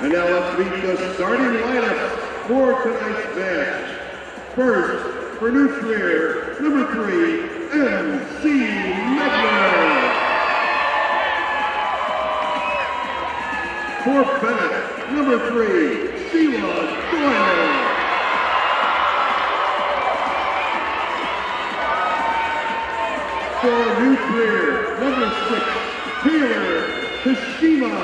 And now let's meet the starting lineup for tonight's match. First, for New Trier, number 3, MC Medler. For Benet, number 3, Sheila Doyle. For New Trier, number 6, Taylor Tashima.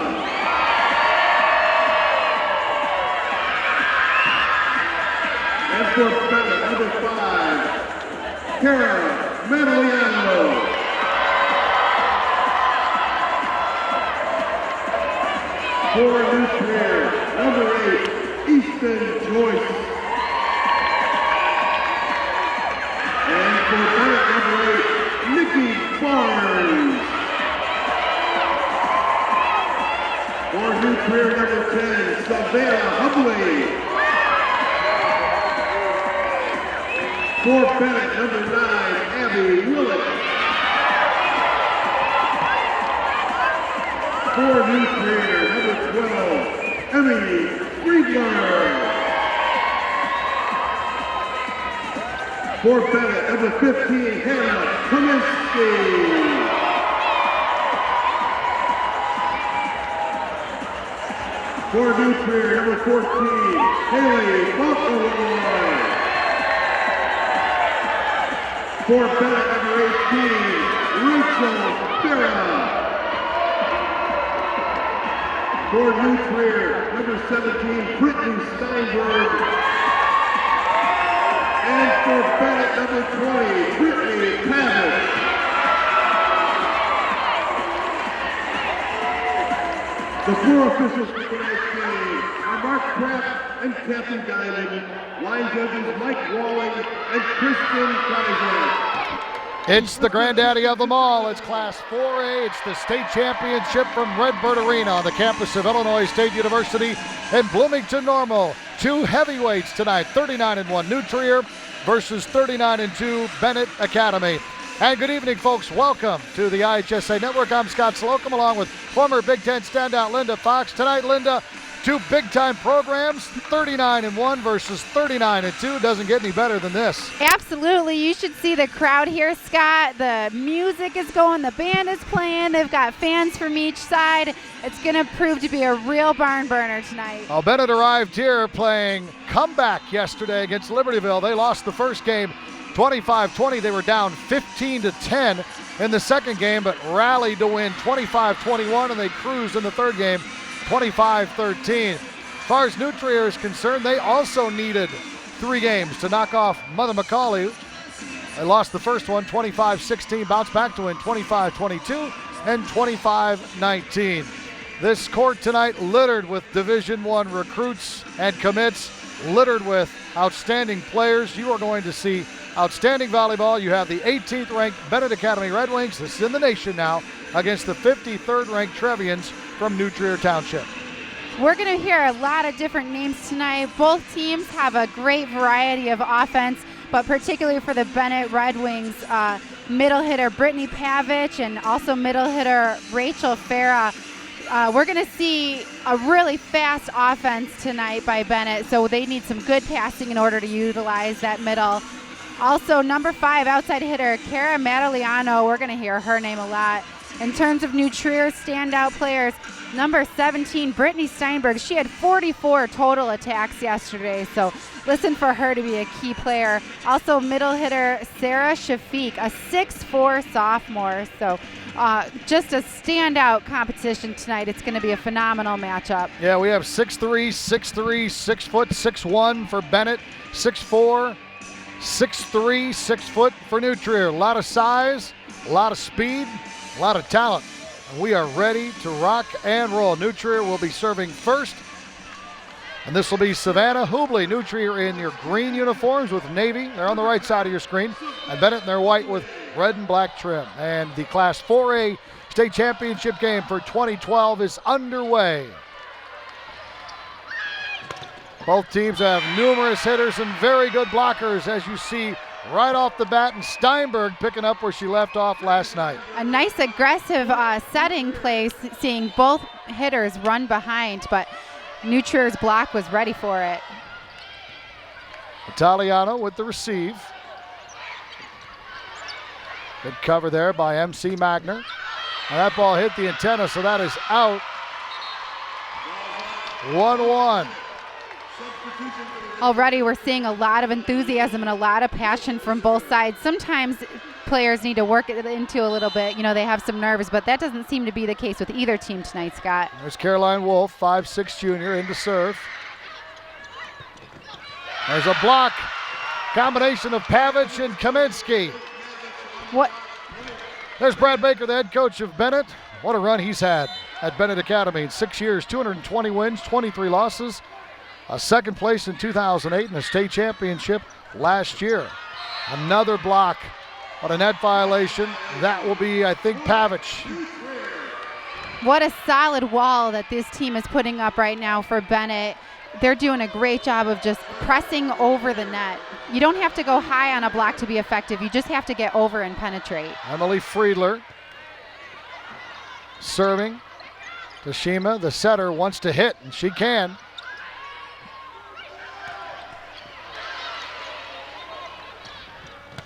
And for Benet, number 5, Cara Madaliano. For New Trier, number 8, Easton Joyce. And for Benet, number 8, Nikki Barnes. For New Trier, number 10, Savannah Hubley. For Benet, number 9, Abby Willett. For New Trier, number 12, Emmy Friedler. For Benet, number 15, Hannah Kaminsky. For New Trier, number 14, Haley Buckleroy. For Benet, number 18, Rachel Farah. For New Trier, number 17, Brittany Steinberg. And for Benet, number 20, Brittany Pavitt. The 4 officials for tonight's game are Mark Kraft and Kathy Diamond, line judges Mike Walling and Kristen Kaiser. It's the granddaddy of them all. It's Class 4A. It's the state championship from Redbird Arena on the campus of Illinois State University in Bloomington Normal. 2 heavyweights tonight, 39-1 New Trier versus 39-2 Benet Academy. And good evening, folks. Welcome to the IHSA Network. I'm Scott Slocum along with former Big Ten standout Linda Fox. Tonight, Linda, 2 big-time programs, 39-1 versus 39-2. Doesn't get any better than this. Absolutely. You should see the crowd here, Scott. The music is going. The band is playing. They've got fans from each side. It's going to prove to be a real barn burner tonight. Well, Benet arrived here playing comeback yesterday against Libertyville. They lost the first game 25-20. They were down 15-10 in the second game, but rallied to win 25-21, and they cruised in the third game 25-13. As far as New Trier is concerned, they also needed 3 games to knock off Mother McCauley. They lost the first one 25-16, bounced back to win 25-22 and 25-19. This court tonight littered with Division I recruits and commits, littered with outstanding players. You are going to see outstanding volleyball. You have the 18th ranked Benet Academy Red Wings, this is in the nation now, against the 53rd ranked Trevians from New Trier Township. We're going to hear a lot of different names tonight. Both teams have a great variety of offense, but particularly for the Benet Red Wings, middle hitter Brittany Pavich and also middle hitter Rachel Farah. We're going to see a really fast offense tonight by Benet, so they need some good passing in order to utilize that middle. Also, number 5 outside hitter Cara Madaliano. We're going to hear her name a lot. In terms of New Trier standout players, number 17, Brittany Steinberg. She had 44 total attacks yesterday, so listen for her to be a key player. Also, middle hitter Sarah Shafiq, a 6'4" sophomore. So just a standout competition tonight. It's going to be a phenomenal matchup. Yeah, we have 6'3", 6'3", 6 foot, 6'1" for Benet, 6'4", 6'3", 6 foot for New Trier. A lot of size, a lot of speed, a lot of talent. We are ready to rock and roll. New Trier will be serving first, and this will be Savannah Hubley. New Trier in your green uniforms with navy. They're on the right side of your screen. And Benet in their white with red and black trim. And the Class 4A state championship game for 2012 is underway. Both teams have numerous hitters and very good blockers, as you see right off the bat, and Steinberg picking up where she left off last night. A nice aggressive setting play, seeing both hitters run behind, but New Trier's block was ready for it. Italiano with the receive. Good cover there by MC Magner. And that ball hit the antenna, so that is out. 1-1. Already we're seeing a lot of enthusiasm and a lot of passion from both sides. Sometimes players need to work it into a little bit. You know, they have some nerves, but that doesn't seem to be the case with either team tonight, Scott. There's Caroline Wolf, 5'6" junior, in to serve. There's a block. Combination of Pavich and Kaminsky. What? There's Brad Baker, the head coach of Benet. What a run he's had at Benet Academy in 6 years, 220 wins, 23 losses, a second place in 2008 and a state championship last year. Another block, but a net violation. That will be, I think, Pavich. What a solid wall that this team is putting up right now for Benet. They're doing a great job of just pressing over the net. You don't have to go high on a block to be effective. You just have to get over and penetrate. Emily Friedler serving. Tashima, the setter, wants to hit, and she can.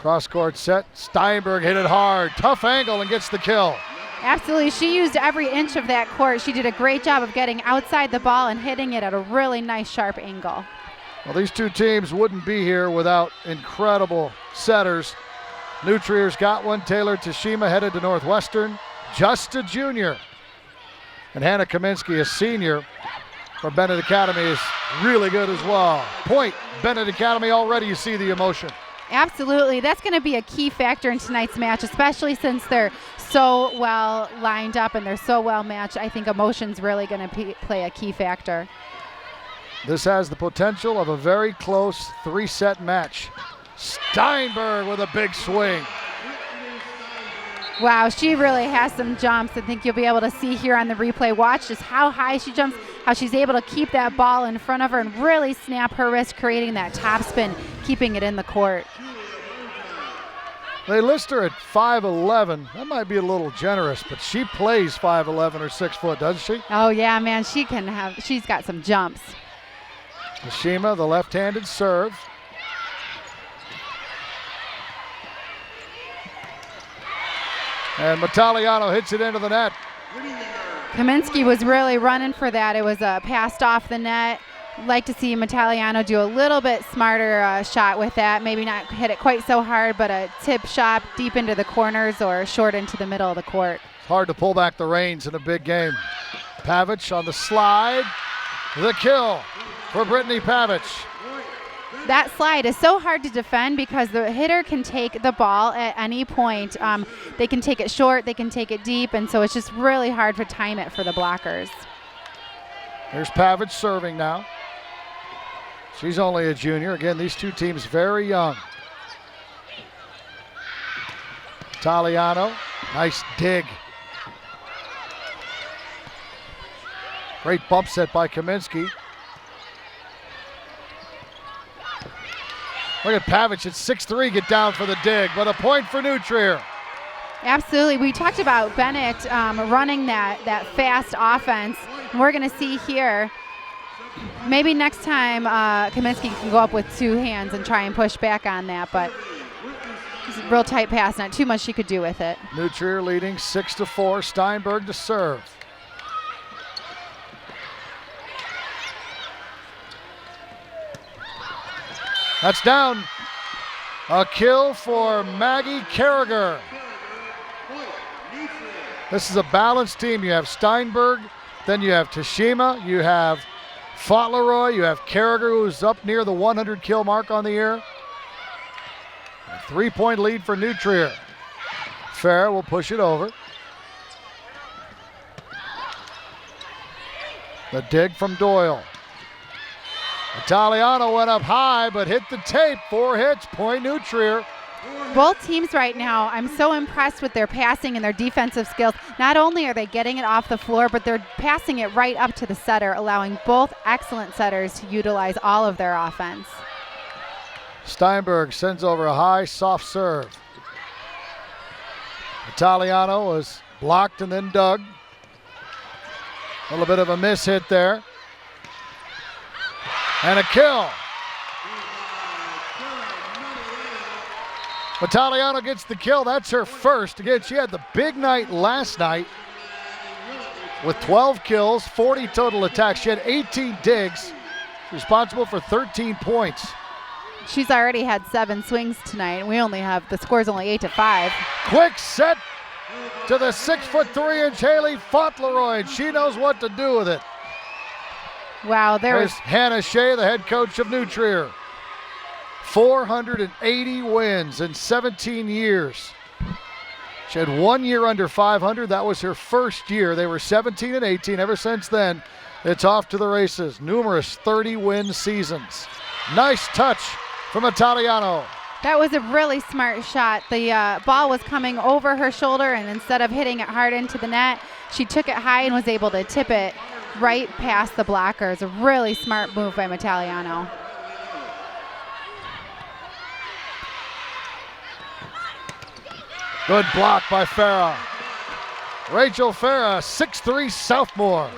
Cross-court set. Steinberg hit it hard. Tough angle and gets the kill. Absolutely. She used every inch of that court. She did a great job of getting outside the ball and hitting it at a really nice, sharp angle. Well, these two teams wouldn't be here without incredible setters. New Trier's got one. Taylor Tashima headed to Northwestern. Just a junior. And Hannah Kaminsky, a senior from Benet Academy, is really good as well. Point, Benet Academy already, you see the emotion. Absolutely. That's going to be a key factor in tonight's match, especially since they're so well lined up and they're so well matched. I think emotion's really going to play a key factor. This has the potential of a very close three-set match. Steinberg with a big swing. Wow, she really has some jumps. I think you'll be able to see here on the replay. Watch just how high she jumps, how she's able to keep that ball in front of her and really snap her wrist, creating that top spin, keeping it in the court. They list her at 5'11". That might be a little generous, but she plays 5'11" or 6 foot, doesn't she? Oh yeah, man, she's got some jumps. Tashima, the left-handed serve. And Mataliano hits it into the net. Kaminsky was really running for that. It was passed off the net. Like to see Mataliano do a little bit smarter shot with that. Maybe not hit it quite so hard, but a tip shot deep into the corners or short into the middle of the court. It's hard to pull back the reins in a big game. Pavich on the slide. The kill for Brittany Pavich. That slide is so hard to defend because the hitter can take the ball at any point. They can take it short, they can take it deep, and so it's just really hard to time it for the blockers. Here's Pavich serving now. She's only a junior. Again, these two teams very young. Italiano, nice dig. Great bump set by Kaminsky. Look at Pavich at 6'3", get down for the dig, but a point for New Trier. Absolutely. We talked about Benet running that fast offense. And we're going to see here, maybe next time Kaminsky can go up with two hands and try and push back on that, but it's a real tight pass, not too much she could do with it. New Trier leading 6-4, Steinberg to serve. That's down. A kill for Maggie Carragher. This is a balanced team. You have Steinberg, then you have Tashima, you have Fauntleroy, you have Carragher, who's up near the 100 kill mark on the year. A 3-point lead for New Trier. Farah will push it over. The dig from Doyle. Italiano went up high, but hit the tape. 4 hits, point New Trier. Both teams right now, I'm so impressed with their passing and their defensive skills. Not only are they getting it off the floor, but they're passing it right up to the setter, allowing both excellent setters to utilize all of their offense. Steinberg sends over a high, soft serve. Italiano was blocked and then dug. A little bit of a miss hit there. And a kill. Italiano gets the kill. That's her first. Again, she had the big night last night with 12 kills, 40 total attacks. She had 18 digs, responsible for 13 points. She's already had 7 swings tonight. We only have, the score's only 8-5. Quick set to the 6'3" Haley Fauntleroy. She knows what to do with it. Wow, There's Hannah Shea, the head coach of New Trier. 480 wins in 17 years. She had 1 year under 500. That was her first year. They were 17 and 18. Ever since then, it's off to the races. Numerous 30-win seasons. Nice touch from Italiano. That was a really smart shot. The ball was coming over her shoulder, and instead of hitting it hard into the net, she took it high and was able to tip it right past the blockers. A really smart move by Italiano. Good block by Farah. Rachel Farah, 6'3" sophomore.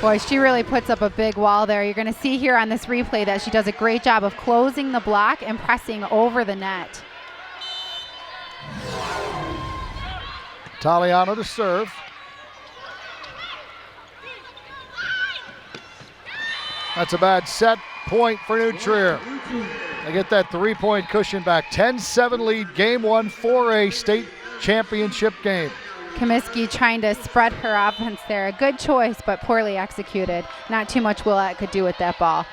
Boy, she really puts up a big wall there. You're going to see here on this replay that she does a great job of closing the block and pressing over the net. Italiano to serve. That's a bad set point for New Trier. They get that 3-point cushion back. 10-7 lead, game 1, 4A state championship game. Comiskey trying to spread her offense there. A good choice, but poorly executed. Not too much Willette could do with that ball.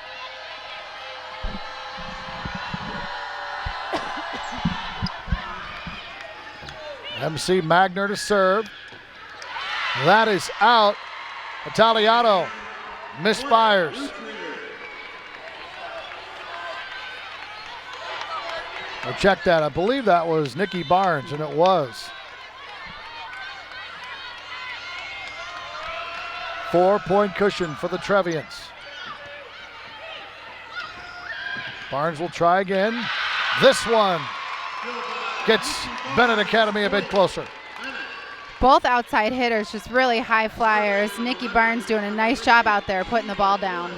MC Magner to serve. That is out. Italiano misfires. I checked that. I believe that was Nikki Barnes, and it was. 4-point cushion for the Trevians. Barnes will try again. This one gets Benet Academy a bit closer. Both outside hitters, just really high flyers. Nikki Barnes doing a nice job out there putting the ball down.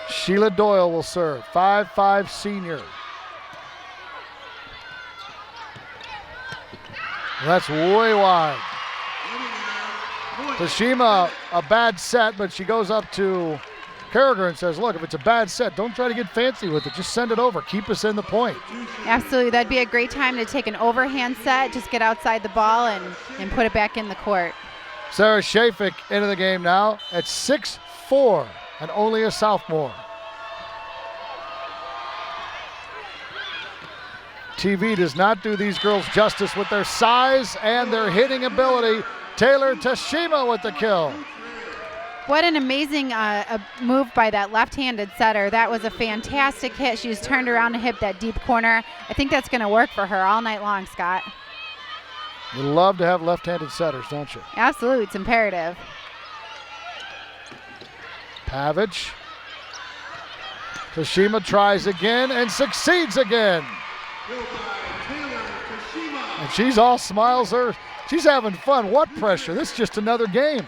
Sheila Doyle will serve, 5'5" senior. That's way wide. Tashima, a bad set, but she goes up to Carragher and says, look, if it's a bad set, don't try to get fancy with it. Just send it over. Keep us in the point. Absolutely. That'd be a great time to take an overhand set, just get outside the ball and put it back in the court. Sarah Shafik into the game now at 6'4" and only a sophomore. TV does not do these girls justice with their size and their hitting ability. Taylor Tashima with the kill. What an amazing move by that left-handed setter. That was a fantastic hit. She just turned around and hit that deep corner. I think that's going to work for her all night long, Scott. You love to have left-handed setters, don't you? Absolutely, it's imperative. Pavich. Tashima tries again and succeeds again. And she's all smiles. She's having fun. What pressure? This is just another game.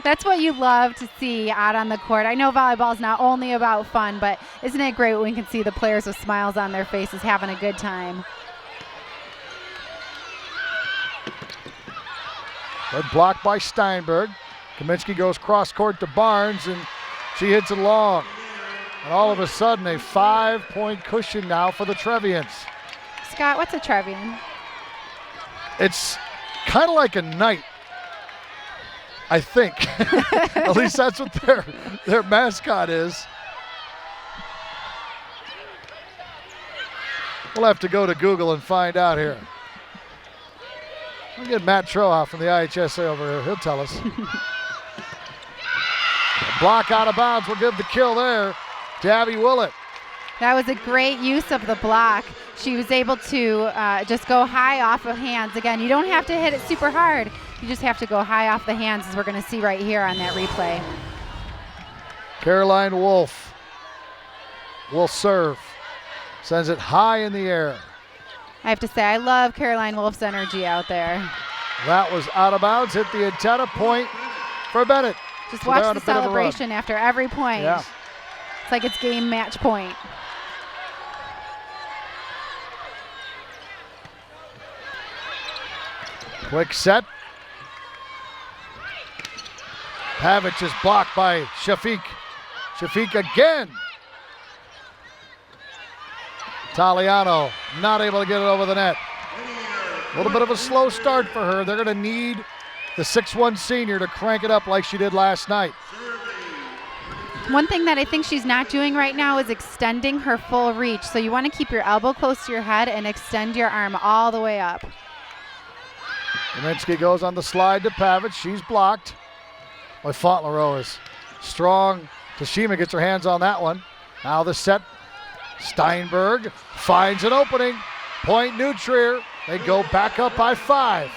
That's what you love to see out on the court. I know volleyball is not only about fun, but isn't it great when we can see the players with smiles on their faces having a good time? Good block by Steinberg. Kaminsky goes cross court to Barnes, and she hits it long. And all of a sudden, a 5-point cushion now for the Trevians. Scott, what's a Trevian? It's kind of like a knight, I think. At least that's what their mascot is. We'll have to go to Google and find out here. We'll get Matt Trohoff from the IHSA over here. He'll tell us. Block out of bounds will give the kill there to Abby Willett. That was a great use of the block. She was able to just go high off of hands. Again, you don't have to hit it super hard. You just have to go high off the hands, as we're going to see right here on that replay. Caroline Wolf will serve. Sends it high in the air. I have to say, I love Caroline Wolf's energy out there. That was out of bounds. Hit the antenna. Point for Benet. Just So they're watch on the a bit of a run. celebration after every point. Yeah. It's like it's game match point. Quick set. Pavic is blocked by Shafiq. Shafiq again. Taliano not able to get it over the net. A little bit of a slow start for her. They're going to need the 6'1" senior to crank it up like she did last night. One thing that I think she's not doing right now is extending her full reach. So you want to keep your elbow close to your head and extend your arm all the way up. Kaminsky goes on the slide to Pavic. She's blocked. Boy, Fauntleroy is strong. Tashima gets her hands on that one. Now the set. Steinberg finds an opening. Point New Trier. They go back up by 5.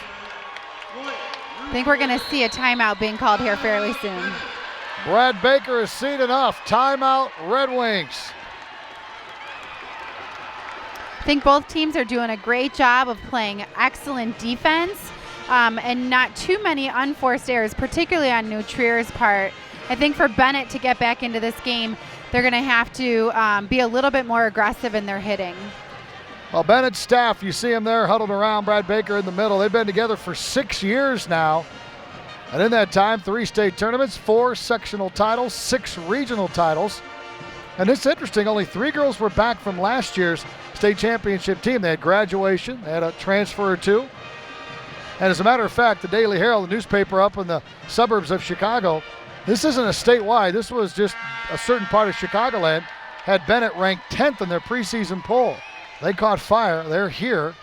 I think we're going to see a timeout being called here fairly soon. Brad Baker has seen enough. Timeout, Red Wings. I think both teams are doing a great job of playing excellent defense and not too many unforced errors, particularly on New Trier's part. I think for Benet to get back into this game, they're going to have to be a little bit more aggressive in their hitting. Well, Bennett's staff, you see them there huddled around Brad Baker in the middle. They've been together for 6 years now. And in that time, 3 state tournaments, 4 sectional titles, 6 regional titles. And it's interesting, only 3 girls were back from last year's state championship team. They had graduation, they had a transfer or 2. And as a matter of fact, the Daily Herald, the newspaper up in the suburbs of Chicago, this isn't a statewide, this was just a certain part of Chicagoland, had Benet ranked 10th in their preseason poll. They caught fire, they're here,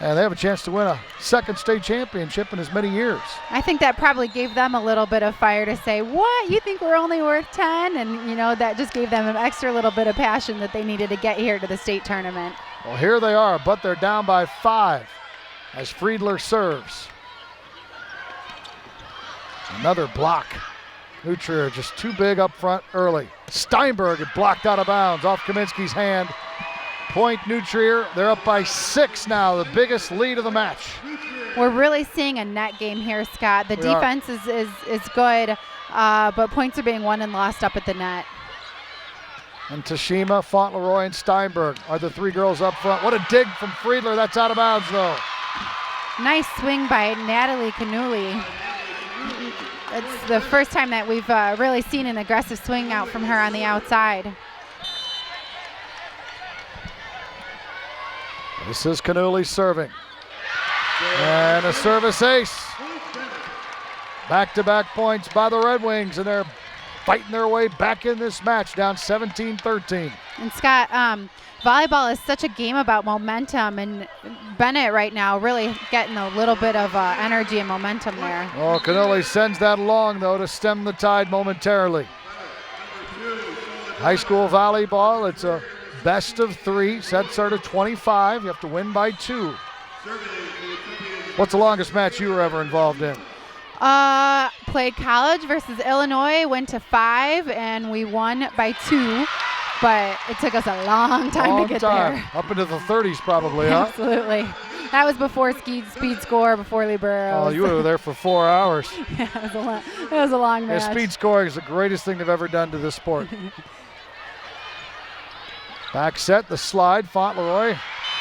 and they have a chance to win a 2nd state championship in as many years. I think that probably gave them a little bit of fire to say, what, you think we're only worth 10? And, you know, that just gave them an extra little bit of passion that they needed to get here to the state tournament. Well, here they are, but they're down by 5 as Friedler serves. Another block. New Trier just too big up front early. Steinberg had blocked out of bounds off Kaminsky's hand. Point New Trier, they're up by 6 now, the biggest lead of the match. We're really seeing a net game here, Scott. The defense is good, but points are being won and lost up at the net. And Tashima, Fauntleroy, and Steinberg are the 3 girls up front. What a dig from Friedler, that's out of bounds though. Nice swing by Natalie Canuli. It's the first time that we've really seen an aggressive swing out from her on the outside. This is Canuli serving. And a service ace. Back-to-back points by the Red Wings, and they're fighting their way back in this match, down 17-13. And Scott, volleyball is such a game about momentum, and Benet right now really getting a little bit of energy and momentum there. Oh, Canuli sends that along, though, to stem the tide momentarily. High school volleyball, it's a best of 3, sets are to 25. You have to win by 2. What's the longest match you were ever involved in? Played college versus Illinois, went to 5, and we won by 2. But it took us a long time to get there. Up into the 30s probably, huh? Absolutely. That was before speed score, before liberos. Oh, you were there for 4 hours. Yeah, it was a long match. Yeah, speed scoring is the greatest thing they've ever done to this sport. Back set, the slide, Fauntleroy.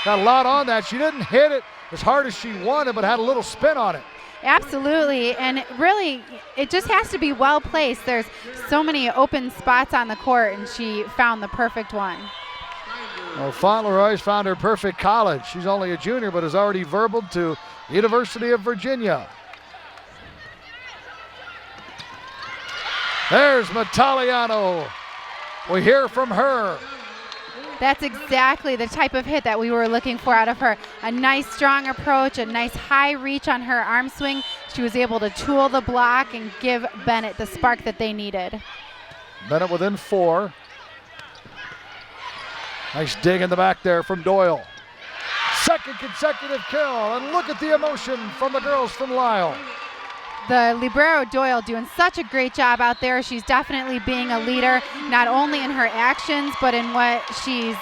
Got a lot on that. She didn't hit it as hard as she wanted, but had a little spin on it. Absolutely, and really, it just has to be well placed. There's so many open spots on the court, and she found the perfect one. Well, Fauntleroy's found her perfect college. She's only a junior, but has already verbaled to University of Virginia. There's Mataliano. We hear from her. That's exactly the type of hit that we were looking for out of her. A nice strong approach, a nice high reach on her arm swing. She was able to tool the block and give Benet the spark that they needed. Benet within 4. Nice dig in the back there from Doyle. 2nd consecutive kill, and look at the emotion from the girls from Lisle. The libero Doyle doing such a great job out there. She's definitely being a leader, not only in her actions, but in what she's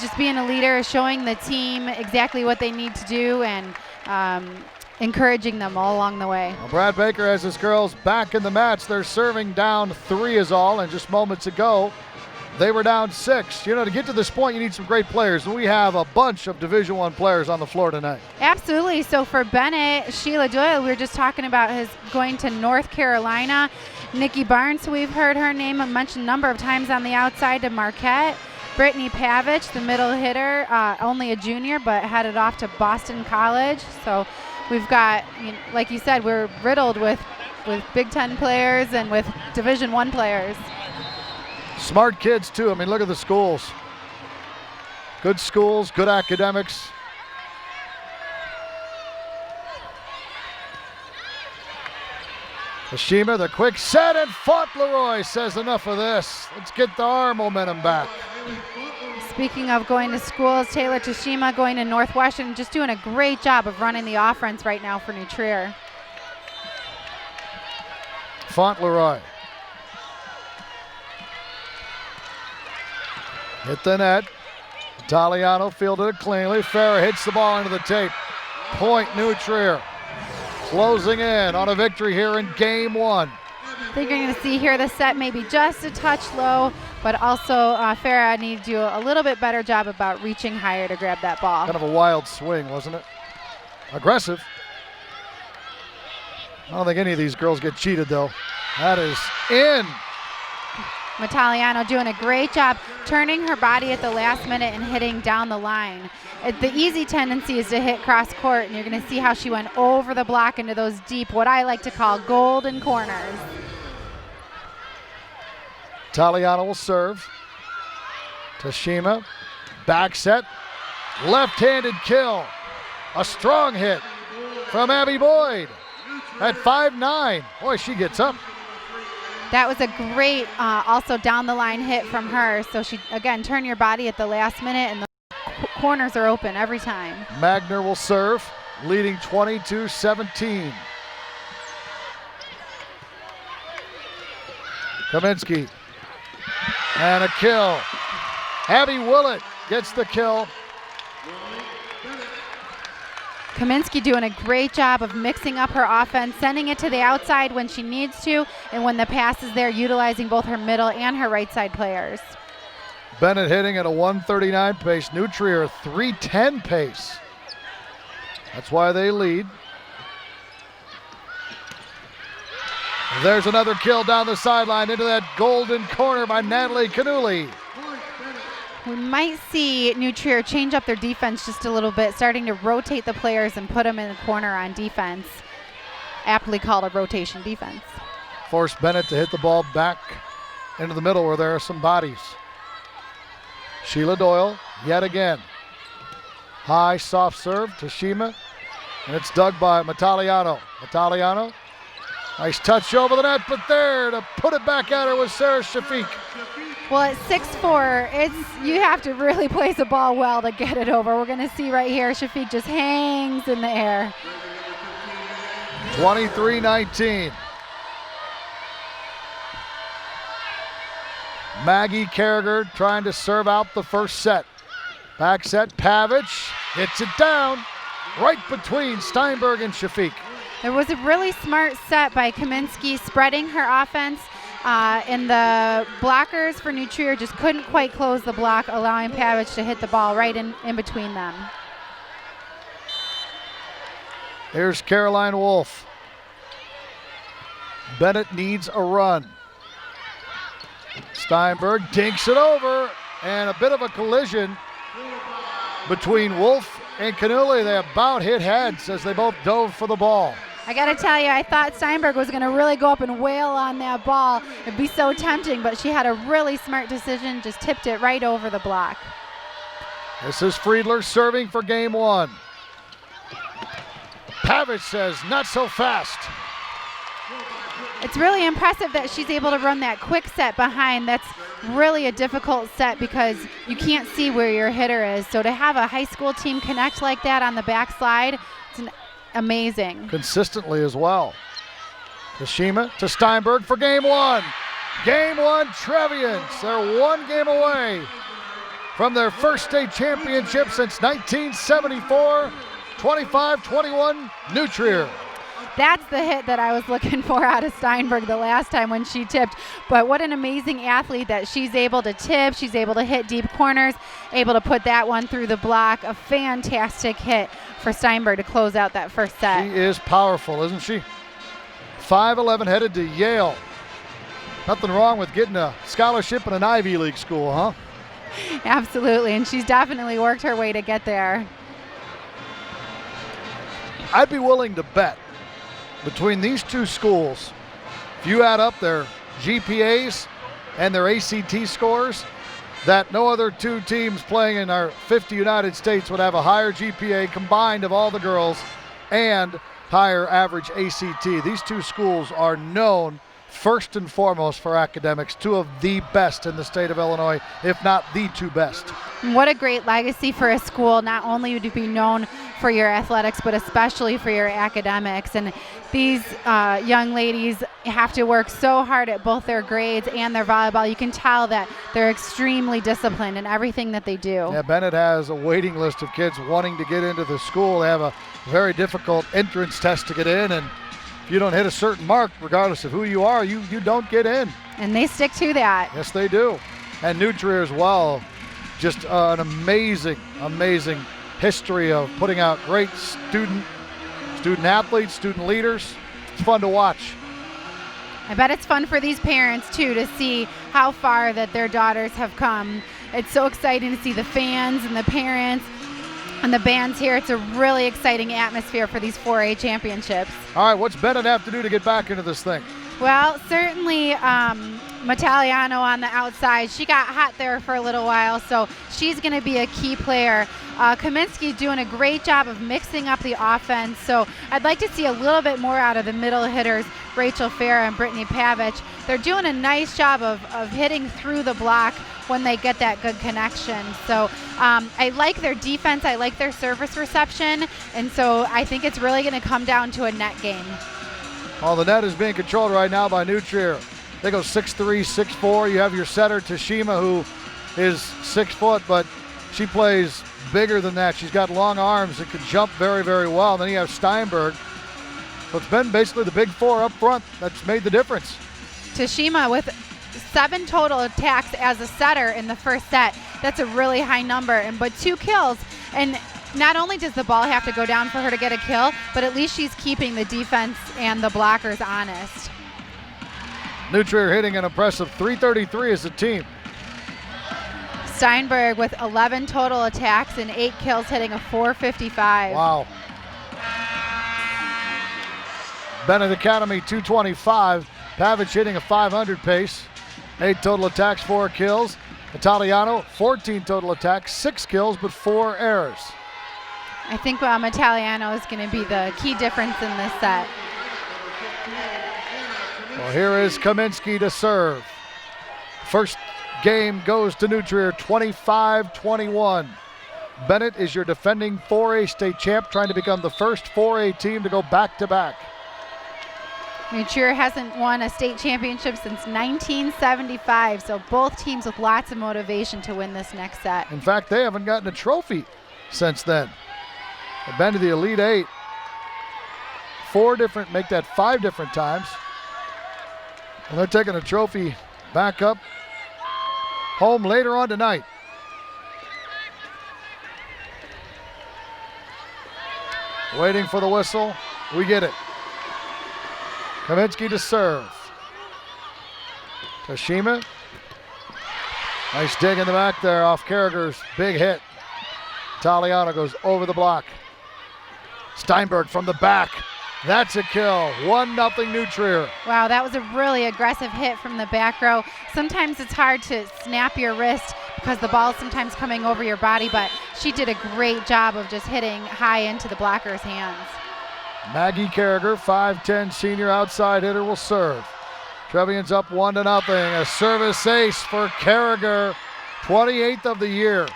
just being a leader, showing the team exactly what they need to do, and encouraging them all along the way. Well, Brad Baker has his girls back in the match. They're serving down 3 is all, and just moments ago, they were down 6. You know, to get to this point, you need some great players. We have a bunch of Division I players on the floor tonight. Absolutely. So for Benet, Sheila Doyle, we were just talking about, is going to North Carolina. Nikki Barnes, we've heard her name mentioned a number of times on the outside, to Marquette. Brittany Pavich, the middle hitter, only a junior, but headed off to Boston College. So we've got, like you said, we're riddled with Big Ten players and with Division I players. Smart kids, too. I mean, look at the schools. Good schools, good academics. Ashima, the quick set, and Fauntleroy says enough of this. Let's get our momentum back. Speaking of going to schools, Taylor Tashima going to Northwestern, just doing a great job of running the offense right now for New Trier. Fauntleroy. Hit the net. Italiano fielded it cleanly. Farah hits the ball into the tape. Point New Trier. Closing in on a victory here in game 1. I think you're going to see here the set maybe just a touch low, but also Farah needs to do a little bit better job about reaching higher to grab that ball. Kind of a wild swing, wasn't it? Aggressive. I don't think any of these girls get cheated, though. That is in. Italiano doing a great job turning her body at the last minute and hitting down the line. The easy tendency is to hit cross court, and you're going to see how she went over the block into those deep, what I like to call golden corners. Italiano will serve. Tashima, back set, left-handed kill. A strong hit from Abby Boyd at 5'9". Boy, she gets up. That was a great also down the line hit from her. So she, again, turn your body at the last minute, and the corners are open every time. Magner will serve, leading 22-17. Kaminsky, and a kill. Abby Willett gets the kill. Kaminsky doing a great job of mixing up her offense, sending it to the outside when she needs to, and when the pass is there, utilizing both her middle and her right side players. Benet hitting at a 139 pace. New Trier 310 pace. That's why they lead. There's another kill down the sideline into that golden corner by Natalie Canuli. We might see New Trier change up their defense just a little bit, starting to rotate the players and put them in the corner on defense. Aptly called a rotation defense. Force Benet to hit the ball back into the middle where there are some bodies. Sheila Doyle yet again. High soft serve to Shima, and it's dug by Mataliano. Mataliano, nice touch over the net, but there to put it back at her was Sarah Shafiq. Well, at 6'4", you have to really place a ball well to get it over. We're going to see right here, Shafiq just hangs in the air. 23-19. Maggie Carragher trying to serve out the first set. Back set, Pavich hits it down right between Steinberg and Shafiq. There was a really smart set by Kaminsky, spreading her offense. And the blockers for New Trier just couldn't quite close the block, allowing Pavich to hit the ball right in between them. Here's Caroline Wolf. Benet needs a run. Steinberg dinks it over, and a bit of a collision between Wolf and Canuli. They about hit heads as they both dove for the ball. I got to tell you, I thought Steinberg was going to really go up and wail on that ball. It'd be so tempting, but she had a really smart decision, just tipped it right over the block. This is Friedler serving for game 1. Pavich says, not so fast. It's really impressive that she's able to run that quick set behind. That's really a difficult set because you can't see where your hitter is. So to have a high school team connect like that on the backslide, it's amazing. Consistently as well. Tashima to Steinberg for game 1. Game 1 Trevians. They're 1 game away from their first state championship since 1974. 25-21, New Trier. That's the hit that I was looking for out of Steinberg the last time when she tipped. But what an amazing athlete that she's able to tip. She's able to hit deep corners, able to put that one through the block. A fantastic hit for Steinberg to close out that first set. She is powerful, isn't she? 5'11", headed to Yale. Nothing wrong with getting a scholarship in an Ivy League school, huh? Absolutely, and she's definitely worked her way to get there. I'd be willing to bet between these two schools, if you add up their GPAs and their ACT scores, that no other two teams playing in our 50 United States would have a higher GPA combined of all the girls and higher average ACT. These two schools are known first and foremost for academics, two of the best in the state of Illinois, if not the two best. What a great legacy for a school, not only to be known for your athletics, but especially for your academics. And these young ladies have to work so hard at both their grades and their volleyball. You can tell that they're extremely disciplined in everything that they do. Yeah, Benet has a waiting list of kids wanting to get into the school. They have a very difficult entrance test to get in, and if you don't hit a certain mark, regardless of who you are, you don't get in. And they stick to that. Yes, they do. And New Trier as well. Just an amazing, amazing history of putting out great student athletes, student leaders. It's fun to watch. I bet it's fun for these parents, too, to see how far that their daughters have come. It's so exciting to see the fans and the parents and the bands here. It's a really exciting atmosphere for these 4A championships. All right, what's Benet have to do to get back into this thing? Well, certainly Mataliano on the outside. She got hot there for a little while, so she's going to be a key player. Kaminsky doing a great job of mixing up the offense, so I'd like to see a little bit more out of the middle hitters, Rachel Farah and Brittany Pavich. They're doing a nice job of hitting through the block when they get that good connection. So I like their defense, I like their service reception, and so I think it's really going to come down to a net game. Well, the net is being controlled right now by New Trier. They go 6'3", 6'4". You have your setter, Tashima, who is 6 foot, but she plays bigger than that. She's got long arms and can jump very, very well. And then you have Steinberg. So it's been basically the big four up front that's made the difference. Tashima with 7 total attacks as a setter in the first set. That's a really high number, but 2 kills. And not only does the ball have to go down for her to get a kill, but at least she's keeping the defense and the blockers honest. New Trier hitting an impressive 333 as a team. Steinberg with 11 total attacks and 8 kills, hitting a 455. Wow. Benet Academy 225. Pavich hitting a 500 pace. 8 total attacks, 4 kills. Italiano, 14 total attacks, 6 kills, but 4 errors. I think Italiano is going to be the key difference in this set. Well, here is Kaminsky to serve. First game goes to New Trier, 25-21. Benet is your defending 4A state champ, trying to become the first 4A team to go back-to-back. New Trier hasn't won a state championship since 1975, so both teams with lots of motivation to win this next set. In fact, they haven't gotten a trophy since then. They've been to the Elite 8 make that 5 different times. And they're taking a trophy back up home later on tonight. Waiting for the whistle. We get it. Kaminsky to serve. Tashima. Nice dig in the back there off Carragher's big hit. Italiano goes over the block. Steinberg from the back. That's a kill. 1-0 New Trier. Wow, that was a really aggressive hit from the back row. Sometimes it's hard to snap your wrist because the ball's sometimes coming over your body, but she did a great job of just hitting high into the blocker's hands. Maggie Carragher, 5'10" senior outside hitter, will serve. Trevian's up 1-0. A service ace for Carragher, 28th of the year.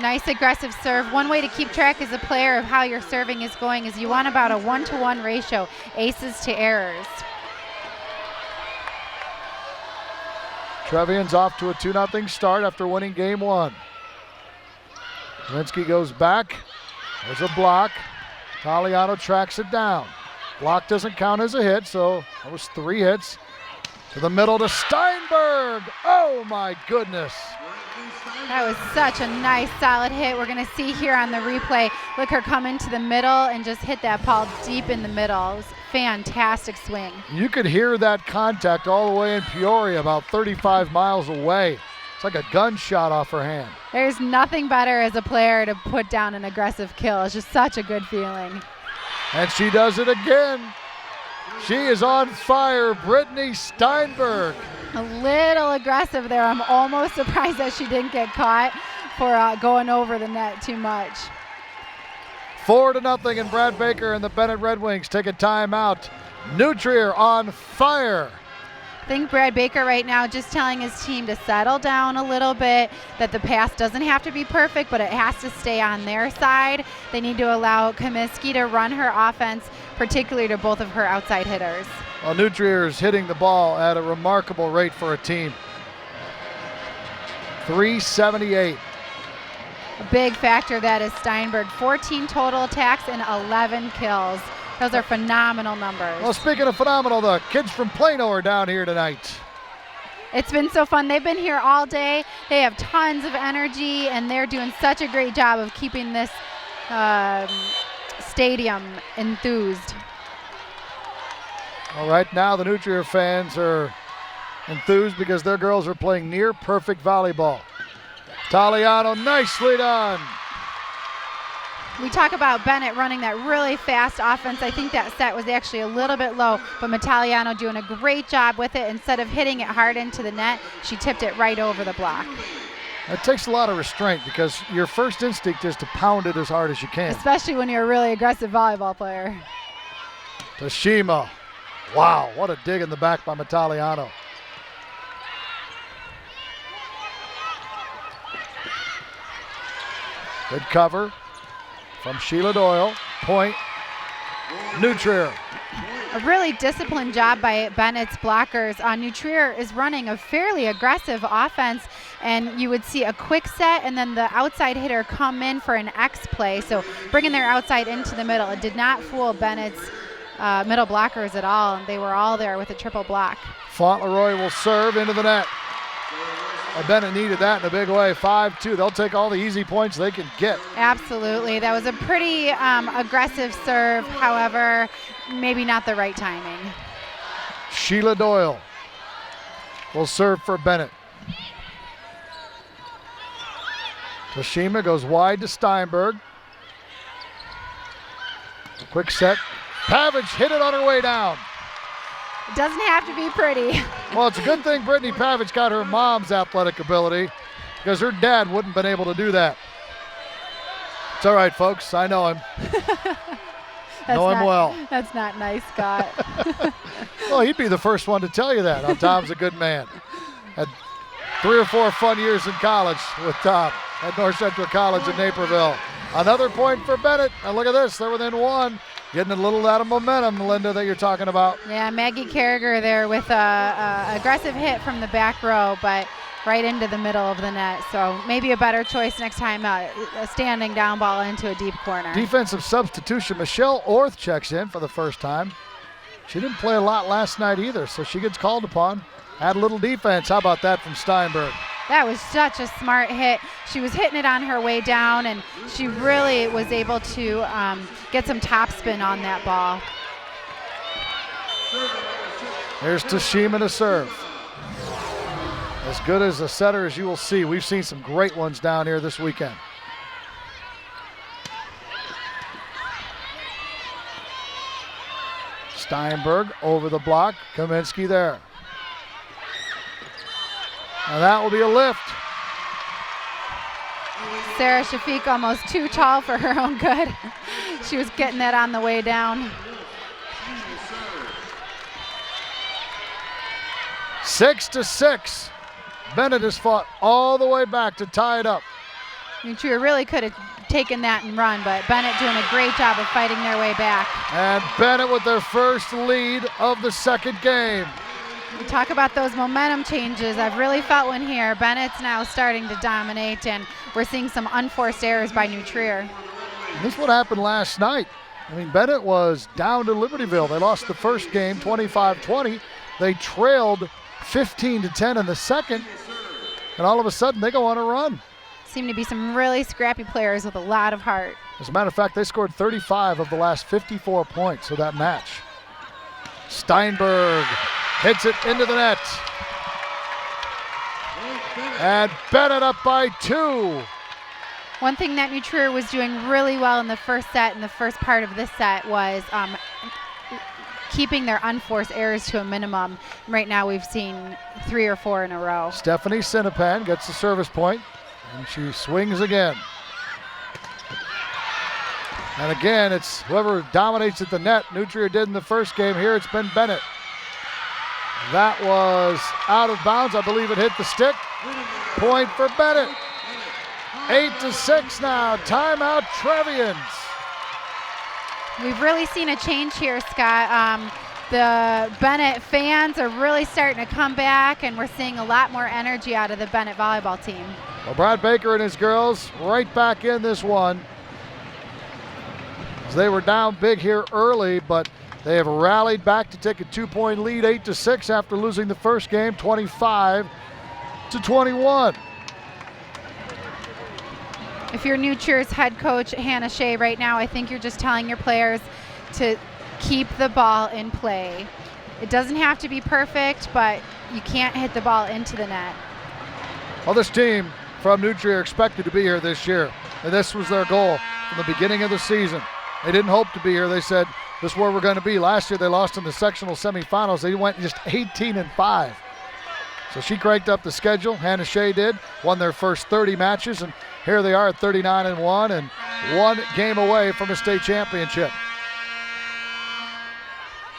Nice aggressive serve. One way to keep track as a player of how your serving is going is you want about a 1-to-1 ratio, aces to errors. Trevian's off to a 2-0 start after winning game 1. Kaminsky goes back. There's a block. Taliano tracks it down. Block doesn't count as a hit, so that was 3 hits. To the middle to Steinberg. Oh my goodness. That was such a nice, solid hit. We're going to see here on the replay. Look her come into the middle and just hit that ball deep in the middle. It was a fantastic swing. You could hear that contact all the way in Peoria, about 35 miles away. It's like a gunshot off her hand. There's nothing better as a player to put down an aggressive kill. It's just such a good feeling. And she does it again. She is on fire, Brittany Steinberg. A little aggressive there. I'm almost surprised that she didn't get caught for going over the net too much. 4-0, and Brad Baker and the Benet Red Wings take a timeout. New Trier on fire. I think Brad Baker right now just telling his team to settle down a little bit, that the pass doesn't have to be perfect, but it has to stay on their side. They need to allow Comiskey to run her offense, particularly to both of her outside hitters. Well, New Trier is hitting the ball at a remarkable rate for a team. 378. A big factor that is Steinberg. 14 total attacks and 11 kills. Those are phenomenal numbers. Well, speaking of phenomenal, the kids from Plano are down here tonight. It's been so fun. They've been here all day. They have tons of energy, and they're doing such a great job of keeping this stadium enthused. All right, now the New Trier fans are enthused because their girls are playing near perfect volleyball. Taliano, nicely done. We talk about Benet running that really fast offense. I think that set was actually a little bit low, but Mataliano doing a great job with it. Instead of hitting it hard into the net, she tipped it right over the block. It takes a lot of restraint because your first instinct is to pound it as hard as you can. Especially when you're a really aggressive volleyball player. Tashima. Wow, what a dig in the back by Mataliano. Good cover from Sheila Doyle. Point, New Trier. A really disciplined job by Bennett's blockers. New Trier is running a fairly aggressive offense, and you would see a quick set and then the outside hitter come in for an X play, so bringing their outside into the middle. It did not fool Bennett's middle blockers at all, and they were all there with a triple block. Fauntleroy will serve into the net. Benet needed that in a big way. 5-2. They'll take all the easy points they can get. Absolutely. That was a pretty aggressive serve. However, maybe not the right timing. Sheila Doyle will serve for Benet. Tashima goes wide to Steinberg. Quick set. Pavage hit it on her way down. It doesn't have to be pretty. Well, it's a good thing Brittany Pavage got her mom's athletic ability because her dad wouldn't have been able to do that. It's all right, folks. I know him. Know him well. That's not nice, Scott. Well, he'd be the first one to tell you that. Tom's a good man. Had 3 or 4 fun years in college with Tom at North Central College in Naperville. Another point for Benet. And look at this. They're within 1. Getting a little out of momentum, Linda, that you're talking about. Yeah, Maggie Carragher there with a aggressive hit from the back row, but right into the middle of the net. So maybe a better choice next time, a standing down ball into a deep corner. Defensive substitution. Michelle Orth checks in for the first time. She didn't play a lot last night either, so she gets called upon. Add a little defense. How about that from Steinberg? That was such a smart hit. She was hitting it on her way down, and she really was able to get some topspin on that ball. Here's Tashima to serve. As good as a setter as you will see. We've seen some great ones down here this weekend. Steinberg over the block. Kaminsky there. And that will be a lift. Sarah Shafiq almost too tall for her own good. She was getting that on the way down. 6-6. Benet has fought all the way back to tie it up. New Trier really could have taken that and run, but Benet doing a great job of fighting their way back. And Benet with their first lead of the second game. We talk about those momentum changes. I've really felt one here. Bennett's now starting to dominate, and we're seeing some unforced errors by New Trier. And this is what happened last night. I mean, Benet was down to Libertyville. They lost the first game 25-20. They trailed 15-10 in the second. And all of a sudden, they go on a run. Seem to be some really scrappy players with a lot of heart. As a matter of fact, they scored 35 of the last 54 points of that match. Steinberg hits it into the net. And Benet up by 2. One thing that New Trier was doing really well in the first set, in the first part of this set, was keeping their unforced errors to a minimum. Right now we've seen 3 or 4 in a row. Stephanie Sinapan gets the service point, and she swings again. And again, it's whoever dominates at the net. New Trier did in the first game. Here it's been Benet. That was out of bounds. I believe it hit the stick. Point for Benet. 8-6 now. Timeout, Trevians. We've really seen a change here, Scott. The Benet fans are really starting to come back, and we're seeing a lot more energy out of the Benet volleyball team. Well, Brad Baker and his girls right back in this one. They were down big here early, but they have rallied back to take a 2-point lead, 8-6 after losing the first game, 25-21. If you're New Trier's head coach, Hannah Shea, right now, I think you're just telling your players to keep the ball in play. It doesn't have to be perfect, but you can't hit the ball into the net. Well, this team from New Trier expected to be here this year, and this was their goal from the beginning of the season. They didn't hope to be here. They said, this is where we're going to be. Last year they lost in the sectional semifinals. They went just 18-5. So she cranked up the schedule. Hannah Shea did, won their first 30 matches, and here they are at 39-1 and 1 game away from a state championship.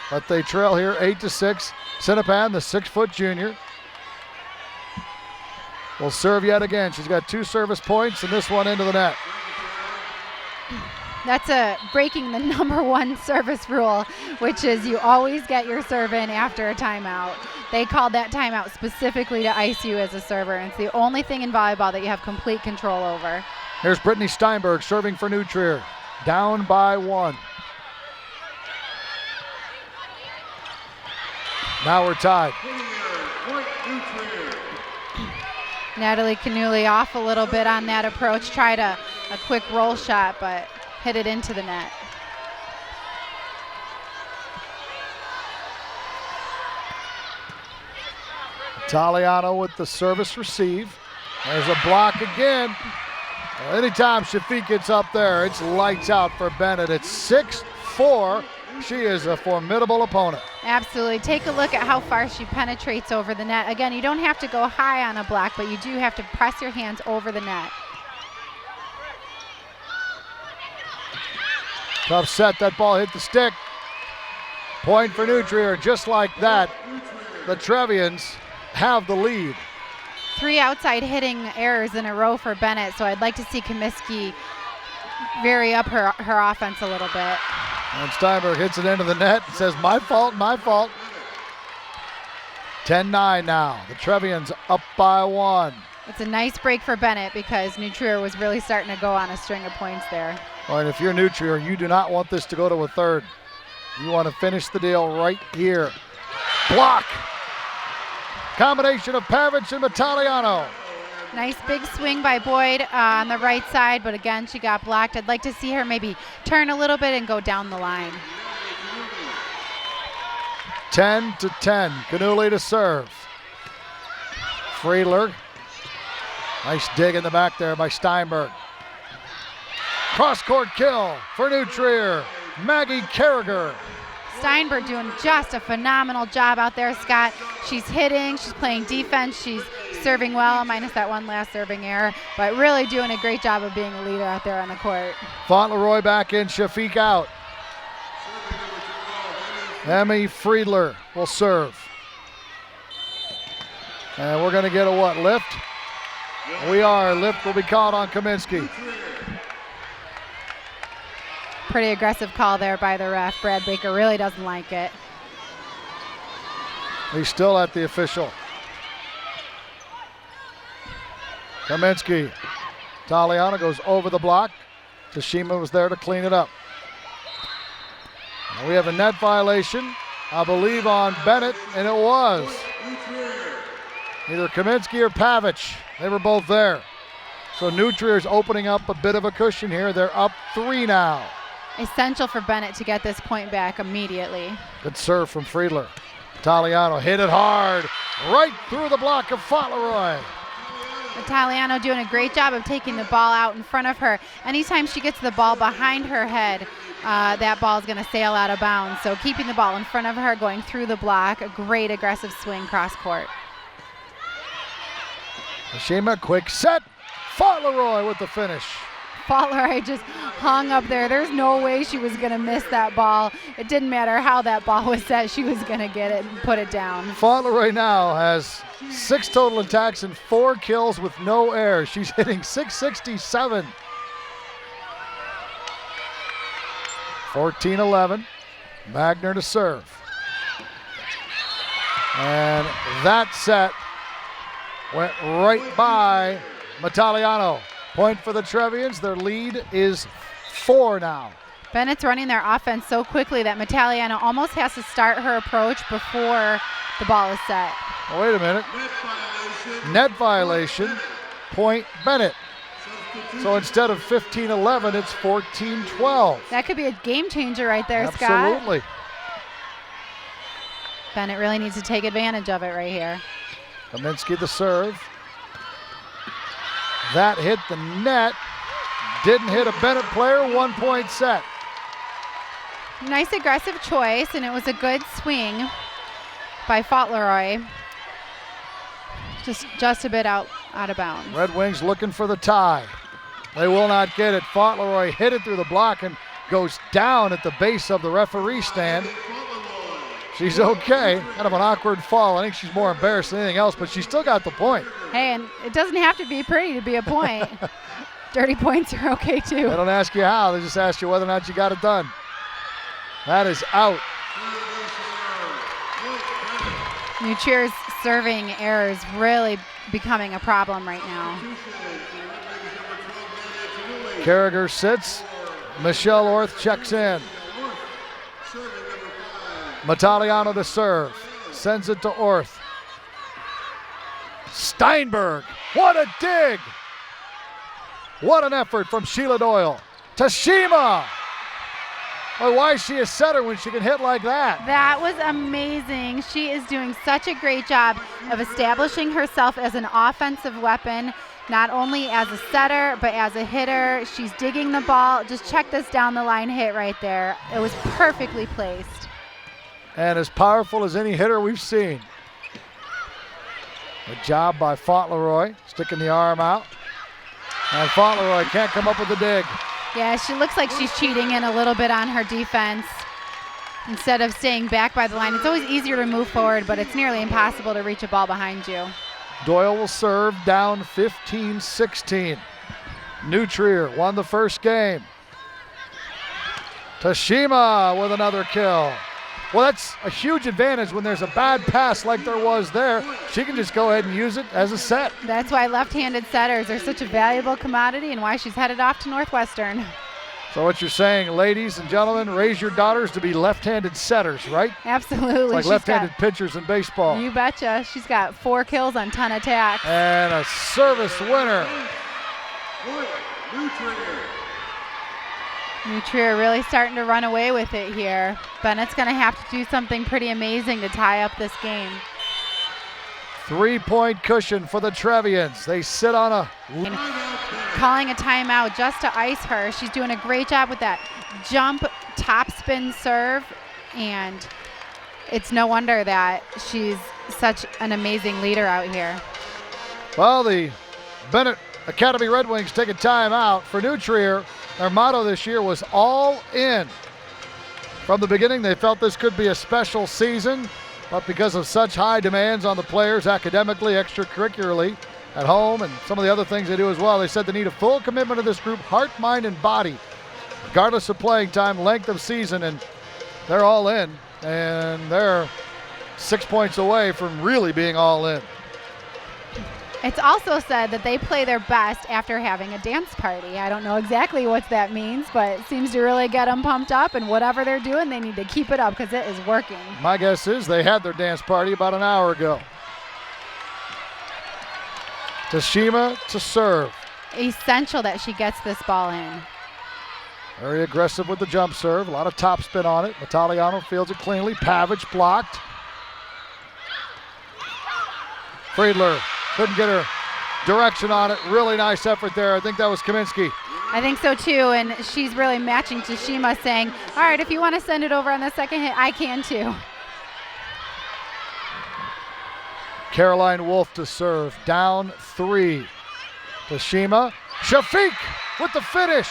But they trail here 8-6. Sinapan, the 6-foot junior, will serve yet again. She's got 2 service points and this one into the net. That's breaking the #1 service rule, which is you always get your serve in after a timeout. They called that timeout specifically to ice you as a server, and it's the only thing in volleyball that you have complete control over. Here's Brittany Steinberg serving for New Trier, down by 1. Now we're tied. Natalie Canuli off a little bit on that approach, tried a quick roll shot, but hit it into the net. Italiano with the service receive. There's a block again. Anytime Shafiq gets up there, it's lights out for Benet. It's 6-4. She is a formidable opponent. Absolutely. Take a look at how far she penetrates over the net. Again, you don't have to go high on a block, but you do have to press your hands over the net. Tough set, that ball hit the stick. Point for New Trier, just like that. The Trevians have the lead. 3 outside hitting errors in a row for Benet, so I'd like to see Comiskey vary up her offense a little bit. And Steinberg hits it into the net and says, my fault, my fault. 10-9 now. The Trevians up by 1. It's a nice break for Benet because New Trier was really starting to go on a string of points there. All right, if you're New Trier, you do not want this to go to a third. You want to finish the deal right here. Block. Combination of Pavic and Italiano. Nice big swing by Boyd on the right side, but again, she got blocked. I'd like to see her maybe turn a little bit and go down the line. 10-10. Canuli to serve. Friedler. Nice dig in the back there by Steinberg. Cross-court kill for New Trier. Maggie Carragher. Steinberg doing just a phenomenal job out there, Scott. She's hitting, she's playing defense, she's serving well, minus that one last serving error, but really doing a great job of being a leader out there on the court. Fauntleroy back in, Shafiq out. Emmy Friedler will serve. And we're going to get a what, lift? We are. Lift will be called on Comiskey. Pretty aggressive call there by the ref. Brad Baker really doesn't like it. He's still at the official. Comiskey. Italiano goes over the block. Tashima was there to clean it up. Now we have a net violation, I believe, on Benet, and it was. Either Kaminsky or Pavic. They were both there. So New Trier is opening up a bit of a cushion here. They're up 3 now. Essential for Benet to get this point back immediately. Good serve from Friedler. Italiano hit it hard, right through the block of Fauntleroy. Italiano doing a great job of taking the ball out in front of her. Anytime she gets the ball behind her head, that ball is going to sail out of bounds. So keeping the ball in front of her, going through the block, a great aggressive swing cross court. Tashima, quick set. Fauntleroy with the finish. Fauntleroy just hung up there. There's no way she was going to miss that ball. It didn't matter how that ball was set. She was going to get it and put it down. Fauntleroy now has 6 total attacks and 4 kills with no errors. She's hitting .667. 14-11. Magner to serve. And that set went right by Italiano. Point for the Trevians. Their lead is 4 now. Bennett's running their offense so quickly that Italiano almost has to start her approach before the ball is set. Oh, wait a minute. Net violation. Point Benet. So instead of 15-11, it's 14-12. That could be a game changer right there, Absolutely. Scott. Benet really needs to take advantage of it right here. Kaminsky the serve. That hit the net. Didn't hit a Benet player. 1-point set. Nice aggressive choice, and it was a good swing by Fauntleroy. Just a bit out of bounds. Red Wings looking for the tie. They will not get it. Fauntleroy hit it through the block and goes down at the base of the referee stand. She's okay. Kind of an awkward fall. I think she's more embarrassed than anything else, but she still got the point. Hey, and it doesn't have to be pretty to be a point. Dirty points are okay too. They don't ask you how, they just ask you whether or not you got it done. That is out. New Trier's serving errors really becoming a problem right now. Carragher sits. Michelle Orth checks in. Italiano to serve. Sends it to Orth. Steinberg. What a dig. What an effort from Sheila Doyle. Tashima. Well, why is she a setter when she can hit like that? That was amazing. She is doing such a great job of establishing herself as an offensive weapon, not only as a setter, but as a hitter. She's digging the ball. Just check this down the line hit right there. It was perfectly placed. And as powerful as any hitter we've seen. Good job by Fauntleroy, sticking the arm out. And Fauntleroy can't come up with a dig. Yeah, she looks like she's cheating in a little bit on her defense instead of staying back by the line. It's always easier to move forward, but it's nearly impossible to reach a ball behind you. Doyle will serve, down 15-16. New Trier won the first game. Tashima with another kill. Well, that's a huge advantage when there's a bad pass like there was there. She can just go ahead and use it as a set. That's why left-handed setters are such a valuable commodity and why she's headed off to Northwestern. So what you're saying, ladies and gentlemen, raise your daughters to be left-handed setters, right? Absolutely. It's like left-handed pitchers in baseball. You betcha. She's got 4 kills on 10 attacks. And a service winner. New Trier really starting to run away with it here. Bennett's going to have to do something pretty amazing to tie up this game. 3-point cushion for the Trevians. They sit on a... Calling a timeout just to ice her. She's doing a great job with that jump topspin serve, and it's no wonder that she's such an amazing leader out here. Well, the Benet Academy Red Wings take a timeout. For New Trier, their motto this year was all in. From the beginning, they felt this could be a special season, but because of such high demands on the players academically, extracurricularly, at home, and some of the other things they do as well, they said they need a full commitment to this group, heart, mind, and body, regardless of playing time, length of season, and they're all in, and they're 6 points away from really being all in. It's also said that they play their best after having a dance party. I don't know exactly what that means, but it seems to really get them pumped up, and whatever they're doing, they need to keep it up because it is working. My guess is they had their dance party about an hour ago. Tashima to serve. Essential that she gets this ball in. Very aggressive with the jump serve. A lot of topspin on it. Italiano fields it cleanly. Pavic blocked. Friedler couldn't get her direction on it. Really nice effort there. I think that was Kaminsky. I think so too, and she's really matching Tashima, saying, all right, if you want to send it over on the second hit, I can too. Caroline Wolf to serve. Down 3. Tashima. Shafiq with the finish.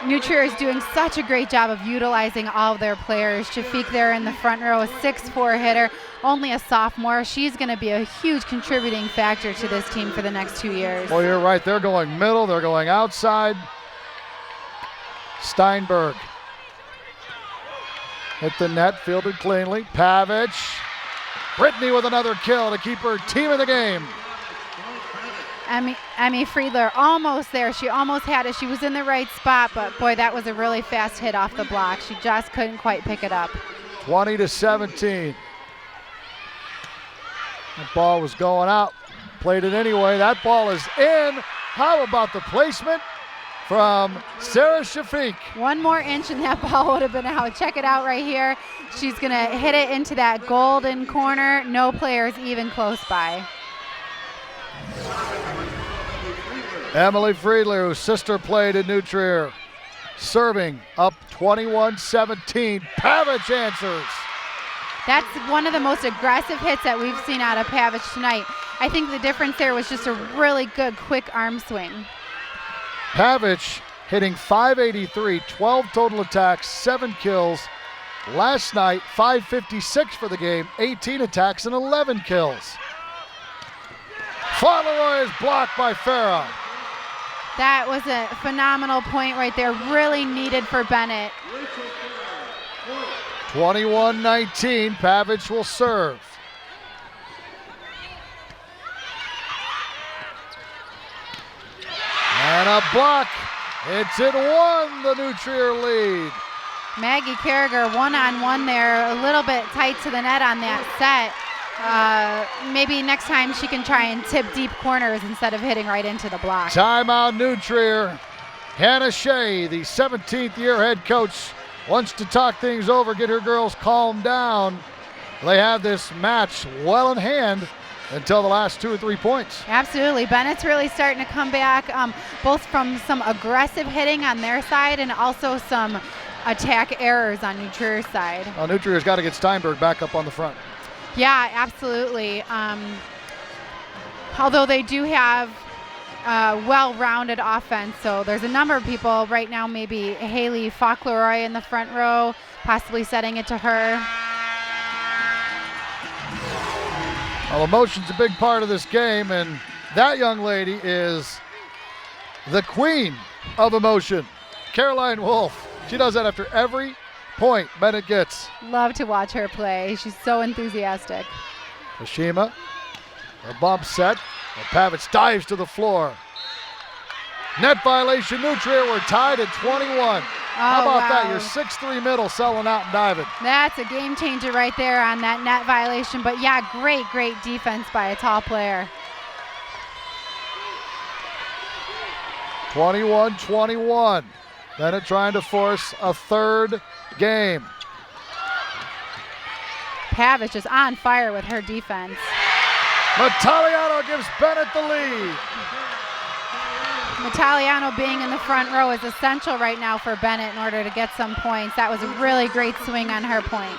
New Trier is doing such a great job of utilizing all of their players. Shafiq there in the front row, a 6'4" hitter, only a sophomore. She's going to be a huge contributing factor to this team for the next 2 years. Well, you're right. They're going middle. They're going outside. Steinberg hit the net, fielded cleanly. Pavic. Brittany with another kill to keep her team in the game. Emmy Friedler almost there. She almost had it. She was in the right spot, but boy, that was a really fast hit off the block. She just couldn't quite pick it up. 20-17. That ball was going out. Played it anyway. That ball is in. How about the placement from Sarah Shafiq? One more inch and that ball would have been out. Check it out right here. She's going to hit it into that golden corner. No players even close by. Emily Friedler, whose sister played in New Trier, serving up 21-17. Pavic answers. That's one of the most aggressive hits that we've seen out of Pavic tonight. I think the difference there was just a really good quick arm swing. Pavic hitting .583, 12 total attacks, 7 kills. Last night, .556 for the game, 18 attacks and 11 kills. Fauntleroy is blocked by Farah. That was a phenomenal point right there, really needed for Benet. 21-19, Pavic will serve. And a block. It's at 1, the New Trier lead. Maggie Carragher one-on-one there, a little bit tight to the net on that set. Maybe next time she can try and tip deep corners instead of hitting right into the block. Timeout New Trier. Hannah Shea, the 17th year head coach, wants to talk things over, get her girls calmed down. They have this match well in hand until the last 2 or 3 points. Absolutely. Bennett's really starting to come back, both from some aggressive hitting on their side and also some attack errors on New Trier's side. Well, New Trier's got to get Steinberg back up on the front. Yeah, absolutely. Although they do have well-rounded offense, so there's a number of people right now, maybe Haley Fauntleroy in the front row, possibly setting it to her. Well, emotion's a big part of this game, and that young lady is the queen of emotion, Caroline Wolf. She does that after every point Benet gets. Love to watch her play. She's so enthusiastic. Tashima, a bump set. And Pavic dives to the floor. Net violation, New Trier. We're tied at 21. How about that? Your 6'3" middle selling out and diving. That's a game changer right there on that net violation. But yeah, great defense by a tall player. 21-21. Benet trying to force a third game. Pavic is on fire with her defense. Italiano gives Benet the lead. Italiano being in the front row is essential right now for Benet in order to get some points. That was a really great swing on her point.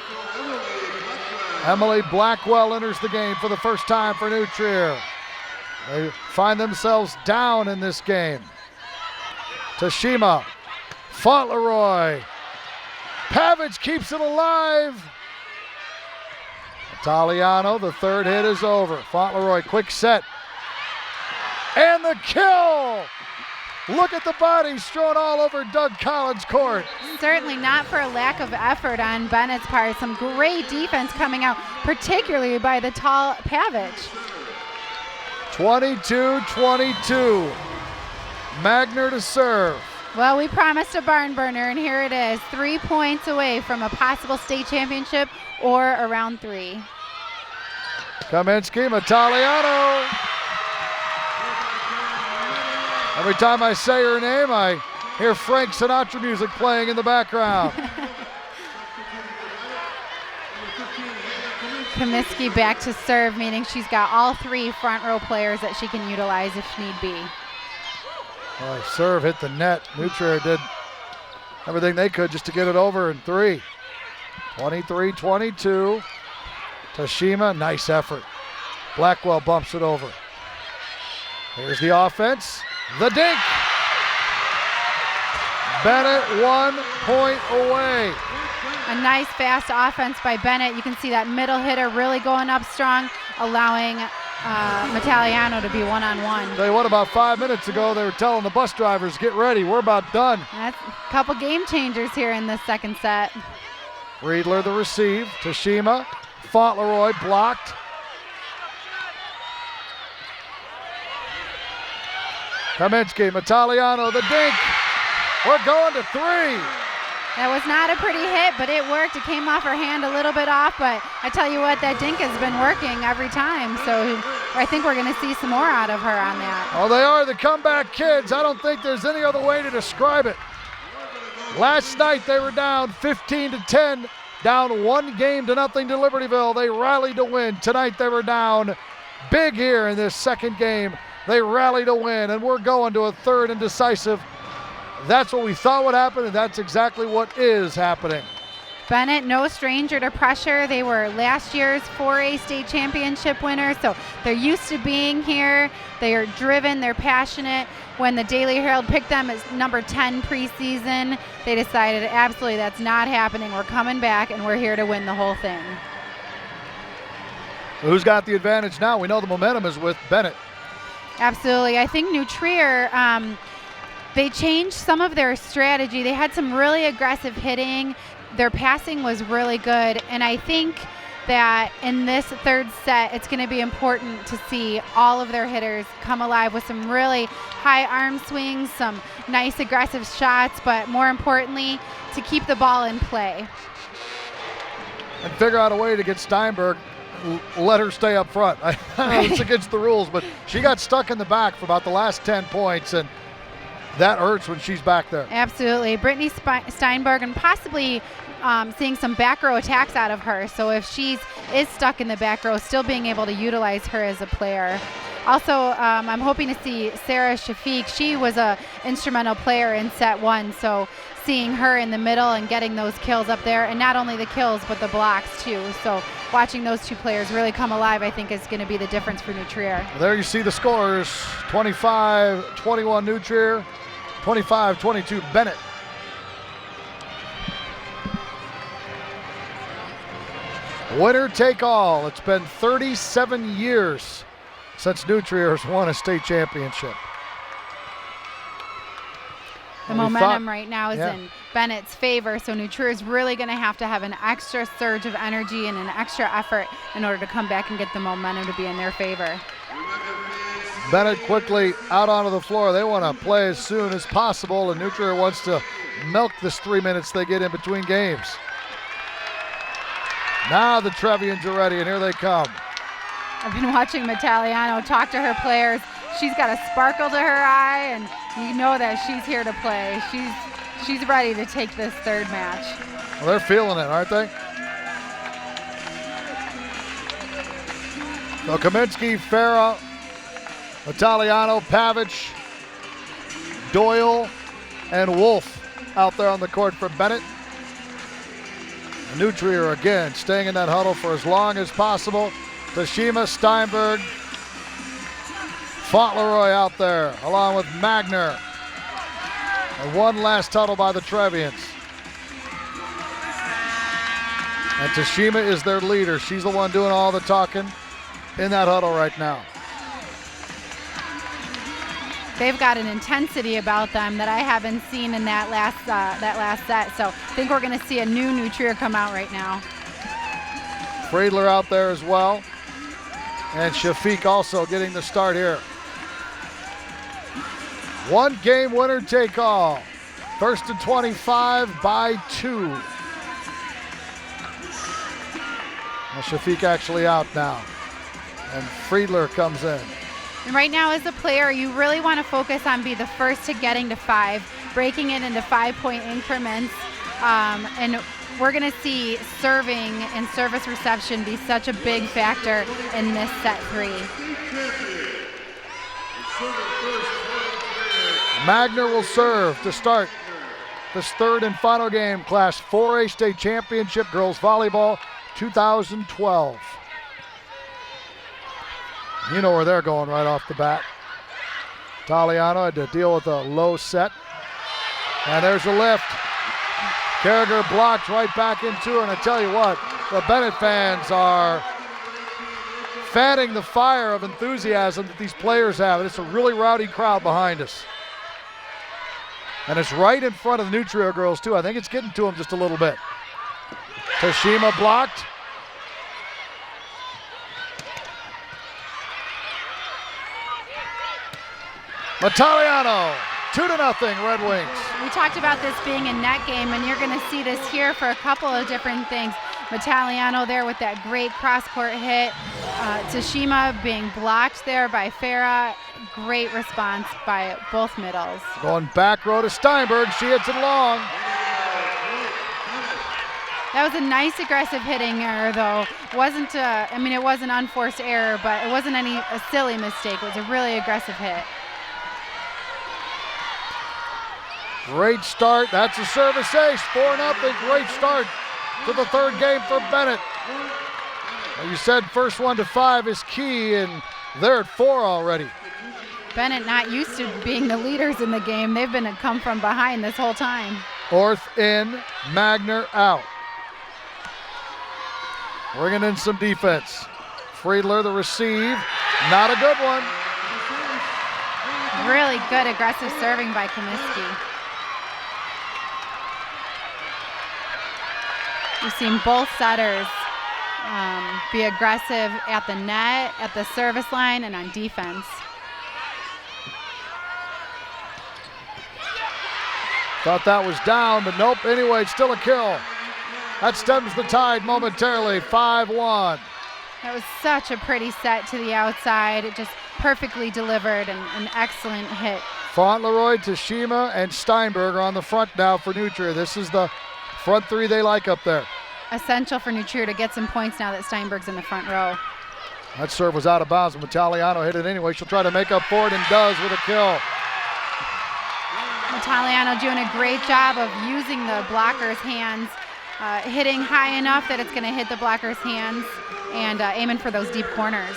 Emily Blackwell enters the game for the first time for New Trier. They find themselves down in this game. Tashima, Fauntleroy. Pavic keeps it alive. Italiano, the third hit is over. Fauntleroy, quick set. And the kill! Look at the bodies strewn all over Doug Collins' court. Certainly not for a lack of effort on Bennett's part. Some great defense coming out, particularly by the tall Pavic. 22-22. Magner to serve. Well, we promised a barn burner, and here it is. 3 points away from a possible state championship or a round 3. Kaminsky, Italiano. Every time I say her name, I hear Frank Sinatra music playing in the background. Kaminsky back to serve, meaning she's got all 3 front row players that she can utilize if need be. Oh, serve hit the net. Nutrier did everything they could just to get it over in 3. 23-22. Tashima, nice effort. Blackwell bumps it over. Here's the offense. The dink. Benet 1 point away. A nice fast offense by Benet. You can see that middle hitter really going up strong, allowing Italiano to be one-on-one. Tell you what, about 5 minutes ago, they were telling the bus drivers, get ready, we're about done. That's a couple game changers here in this second set. Riedler the receive. Tashima. Fauntleroy blocked. Kaminsky, Italiano, the dink. We're going to 3. That was not a pretty hit, but it worked. It came off her hand a little bit off, but I tell you what, that dink has been working every time. So I think we're going to see some more out of her on that. Oh, they are the comeback kids. I don't think there's any other way to describe it. Last night they were down 15-10, down 1 game to nothing to Libertyville. They rallied to win. Tonight they were down big here in this second game. They rallied to win, and we're going to a third and decisive. That's what we thought would happen, and that's exactly what is happening. Benet, no stranger to pressure. They were last year's 4A state championship winners, so they're used to being here. They are driven, they're passionate. When the Daily Herald picked them as number 10 preseason, they decided absolutely that's not happening. We're coming back, and we're here to win the whole thing. Who's got the advantage now? We know the momentum is with Benet. Absolutely. I think New Trier, they changed some of their strategy. They had some really aggressive hitting. Their passing was really good. And I think that in this third set, it's going to be important to see all of their hitters come alive with some really high arm swings, some nice aggressive shots, but more importantly, to keep the ball in play. And figure out a way to get Steinberg, let her stay up front. I know it's against the rules, but she got stuck in the back for about the last 10 points, and that hurts when she's back there. Absolutely. Brittany Steinberg, and possibly seeing some back row attacks out of her. So if she is stuck in the back row, still being able to utilize her as a player. Also, I'm hoping to see Sarah Shafiq. She was a instrumental player in set 1, so seeing her in the middle and getting those kills up there, and not only the kills, but the blocks too. So watching those 2 players really come alive, I think, is going to be the difference for New Trier. There you see the scores, 25-21 New Trier, 25-22 Benet. Winner take all. It's been 37 years since New Trier has won a state championship. The momentum right now is in Bennett's favor, so New Trier is really going to have an extra surge of energy and an extra effort in order to come back and get the momentum to be in their favor. Benet quickly out onto the floor. They want to play as soon as possible, and New Trier wants to milk this 3 minutes they get in between games. Now the Trevians are ready, and here they come. I've been watching Italiano talk to her players. She's got a sparkle to her eye, and you know that she's here to play. She's ready to take this third match. Well, they're feeling it, aren't they? So Kaminsky, Farah, Italiano, Pavich, Doyle, and Wolf out there on the court for Benet. New Trier again staying in that huddle for as long as possible. Tashima, Steinberg, Fauntleroy out there along with Magner. And one last huddle by the Trevians. And Tashima is their leader. She's the one doing all the talking in that huddle right now. They've got an intensity about them that I haven't seen in that last set. So I think we're going to see a New Trier come out right now. Friedler out there as well. And Shafiq also getting the start here. One game winner take all. First and 25 by 2. Well, Shafiq actually out now. And Friedler comes in. And right now as a player, you really want to focus on be the first to getting to 5, breaking it into 5-point increments. And we're going to see serving and service reception be such a big factor in this set 3. Magner will serve to start this third and final game, Class 4A State Championship Girls Volleyball 2012. You know where they're going right off the bat. Italiano had to deal with a low set. And there's a lift. Carragher blocked right back into her, and I tell you what, the Benet fans are fanning the fire of enthusiasm that these players have, and it's a really rowdy crowd behind us. And it's right in front of the Nutria girls, too. I think it's getting to them just a little bit. Tashima blocked. Italiano. 2-0 Red Wings. We talked about this being a net game, and you're going to see this here for a couple of different things. Italiano there with that great cross-court hit. Tashima being blocked there by Farah. Great response by both middles. Going back row to Steinberg. She hits it long. That was a nice aggressive hitting error, though. It was an unforced error, but it wasn't a silly mistake. It was a really aggressive hit. Great start. That's a service ace. 4-0. Great start to the third game for Benet. Well, you said first 1 to 5 is key, and they're at 4 already. Benet not used to being the leaders in the game. They've been come from behind this whole time. Orth in, Magner out. Bringing in some defense. Friedler the receive. Not a good one. Really good aggressive serving by Comiskey. We've seen both setters be aggressive at the net, at the service line, and on defense. Thought that was down, but nope. Anyway, it's still a kill. That stems the tide momentarily, 5-1. That was such a pretty set to the outside. It just perfectly delivered and an excellent hit. Fauntleroy, Tashima, and Steinberg are on the front now for Nutria. This is the front 3 they like up there. Essential for Nutria to get some points now that Steinberg's in the front row. That serve was out of bounds. Italiano hit it anyway. She'll try to make up for it and does with a kill. Italiano doing a great job of using the blocker's hands, hitting high enough that it's going to hit the blocker's hands and aiming for those deep corners.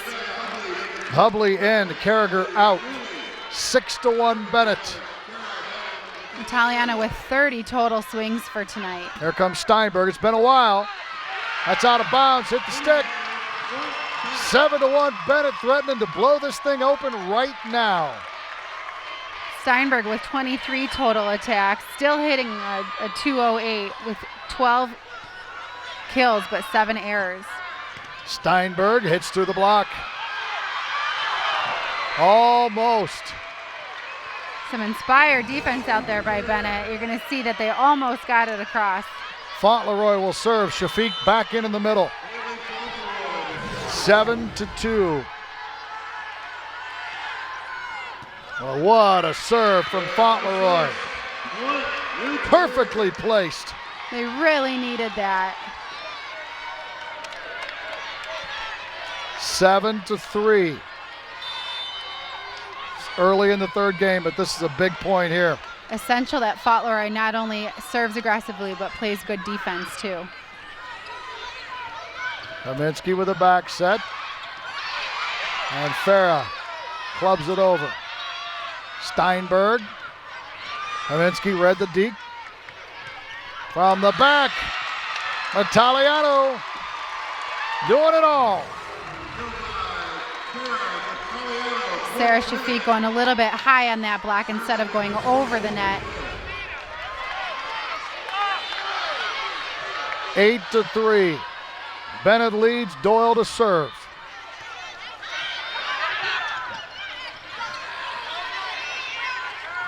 Hubley in, Carragher out. 6-1 Benet. Italiano with 30 total swings for tonight. Here comes Steinberg. It's been a while. That's out of bounds. Hit the stick. 7-1 Benet threatening to blow this thing open right now. Steinberg with 23 total attacks, still hitting a 208 with 12 kills but 7 errors. Steinberg hits through the block. Almost. Some inspired defense out there by Benet. You're going to see that they almost got it across. Fauntleroy will serve. Shafiq back in the middle. 7-2. Well, what a serve from Fauntleroy. Perfectly placed. They really needed that. 7-3. Early in the third game, but this is a big point here. Essential that Fauntleroy not only serves aggressively, but plays good defense too. Kaminsky with a back set. And Farah clubs it over. Steinberg. Kaminsky read the deep. From the back. Italiano doing it all. Sarah Shafiq going a little bit high on that block instead of going over the net. 8-3. Benet leads. Doyle to serve.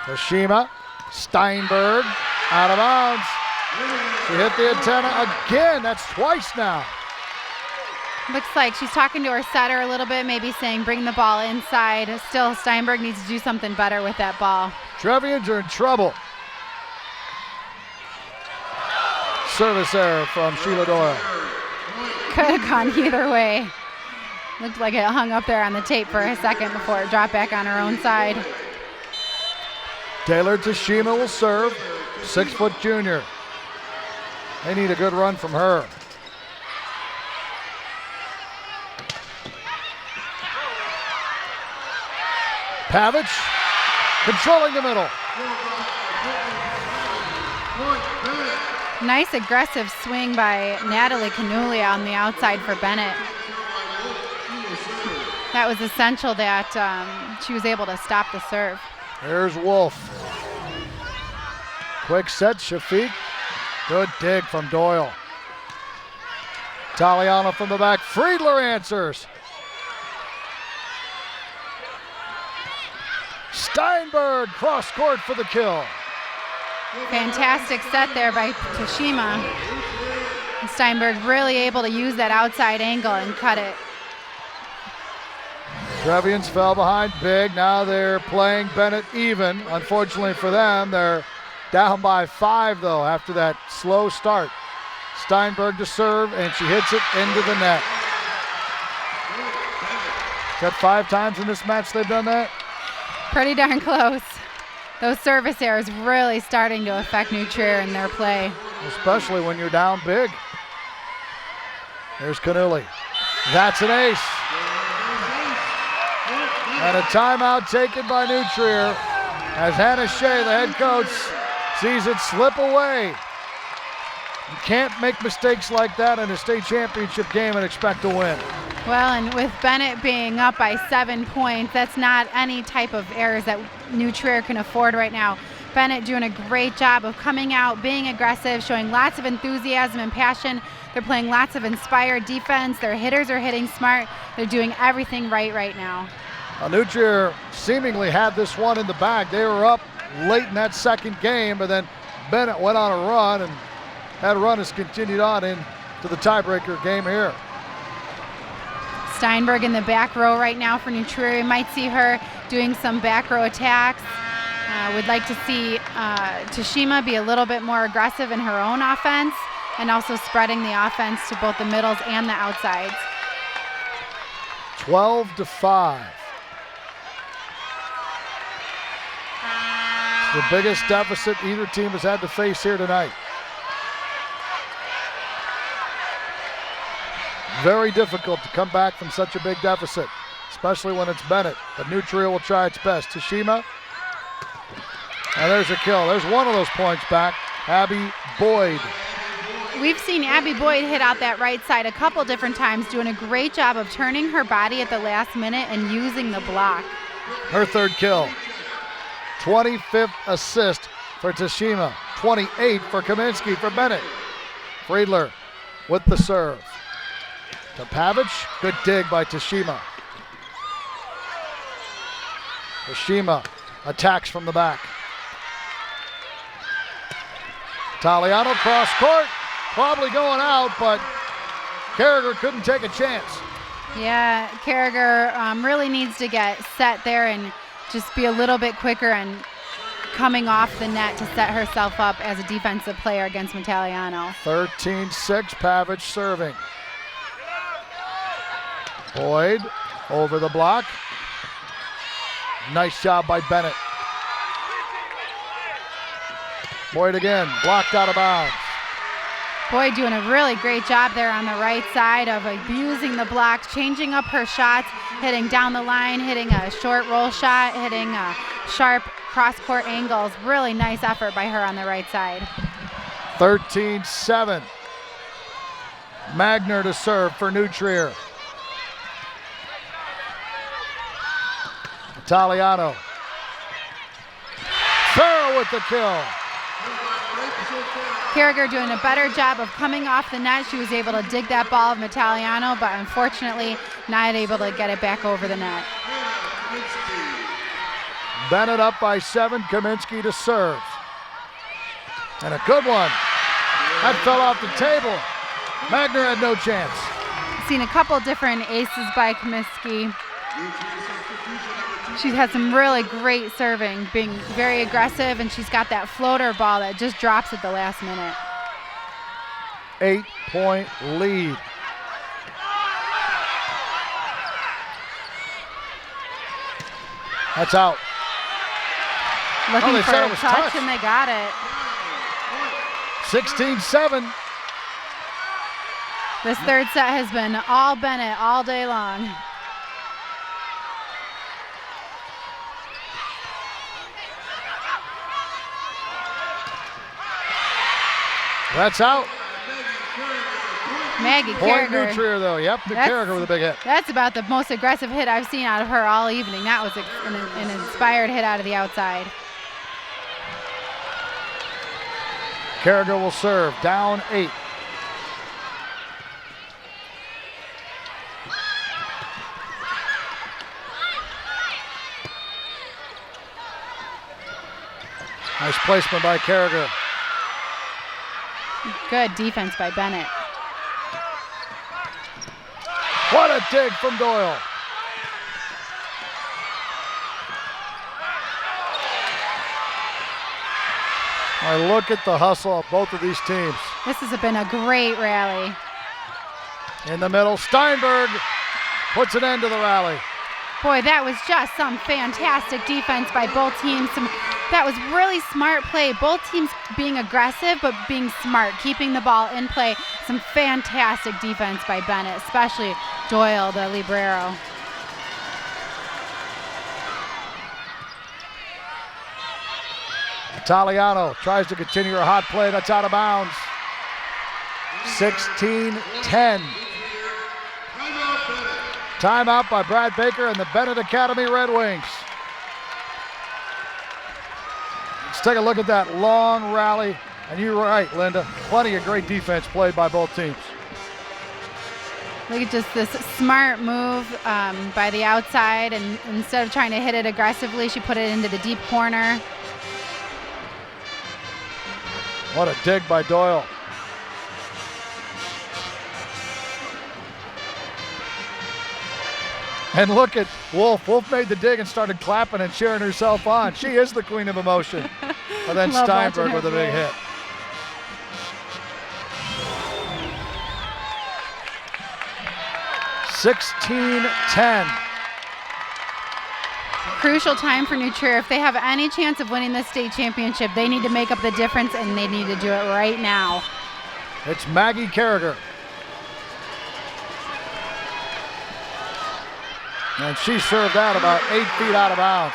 Toshima, Steinberg, out of bounds. She hit the antenna again. That's twice now. Looks like she's talking to her setter a little bit, maybe saying bring the ball inside. Still, Steinberg needs to do something better with that ball. Trevians are in trouble. Service error from Sheila Doyle. Could have gone either way. Looked like it hung up there on the tape for a second before it dropped back on her own side. Taylor Toshima will serve. 6-foot junior. They need a good run from her. Pavic controlling the middle. Nice aggressive swing by Natalie Canuglia on the outside for Benet. That was essential that she was able to stop the serve. Here's Wolf. Quick set, Shafiq. Good dig from Doyle. Taliano from the back. Friedler answers. Steinberg cross court for the kill. Fantastic set there by Toshima. And Steinberg really able to use that outside angle and cut it. Trevians fell behind big. Now they're playing Benet even. Unfortunately for them, they're down by 5 though after that slow start. Steinberg to serve, and she hits it into the net. Is that 5 times in this match they've done that? Pretty darn close. Those service errors really starting to affect New Trier in their play. Especially when you're down big. There's Canuli. That's an ace. And a timeout taken by New Trier as Hannah Shea, the head coach, sees it slip away. You can't make mistakes like that in a state championship game and expect to win. Well, and with Benet being up by 7 points, that's not any type of errors that New Trier can afford right now. Benet doing a great job of coming out, being aggressive, showing lots of enthusiasm and passion. They're playing lots of inspired defense. Their hitters are hitting smart. They're doing everything right now. New Trier seemingly had this one in the bag. They were up late in that second game, but then Benet went on a run, and that run has continued on into the tiebreaker game here. Steinberg in the back row right now for New Trier. You might see her doing some back row attacks. Would like to see Toshima be a little bit more aggressive in her own offense and also spreading the offense to both the middles and the outsides. 12-5. It's the biggest deficit either team has had to face here tonight. Very difficult to come back from such a big deficit, especially when it's Benet. But New Trier will try its best. Toshima, and there's a kill. There's one of those points back. Abby Boyd. We've seen Abby Boyd hit out that right side a couple different times, doing a great job of turning her body at the last minute and using the block. Her third kill. 25th assist for Toshima. 28 for Kaminsky for Benet. Friedler with the serve. To Pavic, good dig by Toshima. Toshima attacks from the back. Taliano cross court, probably going out, but Carragher couldn't take a chance. Yeah, Carragher really needs to get set there and just be a little bit quicker and coming off the net to set herself up as a defensive player against Metaliano. 13-6, Pavic serving. Boyd over the block. Nice job by Benet. Boyd again, blocked out of bounds. Boyd doing a really great job there on the right side of abusing the block, changing up her shots, hitting down the line, hitting a short roll shot, hitting sharp cross-court angles. Really nice effort by her on the right side. 13-7. Magner to serve for New Trier. Italiano. Farrell with the kill. Carragher doing a better job of coming off the net. She was able to dig that ball of Metaliano, but unfortunately not able to get it back over the net. Benet up by 7. Kaminsky to serve. And a good one. That fell off the table. Magner had no chance. Seen a couple different aces by Kaminsky. She has some really great serving, being very aggressive, and she's got that floater ball that just drops at the last minute. 8-point lead. That's out. Looking they for said it a was touch, touch. and they got it. 16-7. This third set has been all Benet all day long. That's out. Maggie Point Carragher. Nutrier though. Yep, Carragher with a big hit. That's about the most aggressive hit I've seen out of her all evening. That was an inspired hit out of the outside. Carragher will serve, down 8. Nice placement by Carragher. Good defense by Benet. What a dig from Doyle. I look at the hustle of both of these teams. This has been a great rally. In the middle, Steinberg puts an end to the rally. Boy, that was just some fantastic defense by both teams. That was really smart play. Both teams being aggressive, but being smart, keeping the ball in play. Some fantastic defense by Benet, especially Doyle, the libero. Italiano tries to continue her hot play. That's out of bounds. 16-10. Timeout by Brad Baker and the Benet Academy Red Wings. Let's take a look at that long rally. And you're right, Linda. Plenty of great defense played by both teams. Look at just this smart move by the outside, and instead of trying to hit it aggressively, she put it into the deep corner. What a dig by Doyle. And look at Wolf. Wolf made the dig and started clapping and cheering herself on. She is the queen of emotion. And then Love Steinberg watching with a her big play. hit. (16-10). Crucial time for New Trier. If they have any chance of winning this state championship, they need to make up the difference, and they need to do it right now. It's Maggie Carragher. And she served out about 8 feet out of bounds.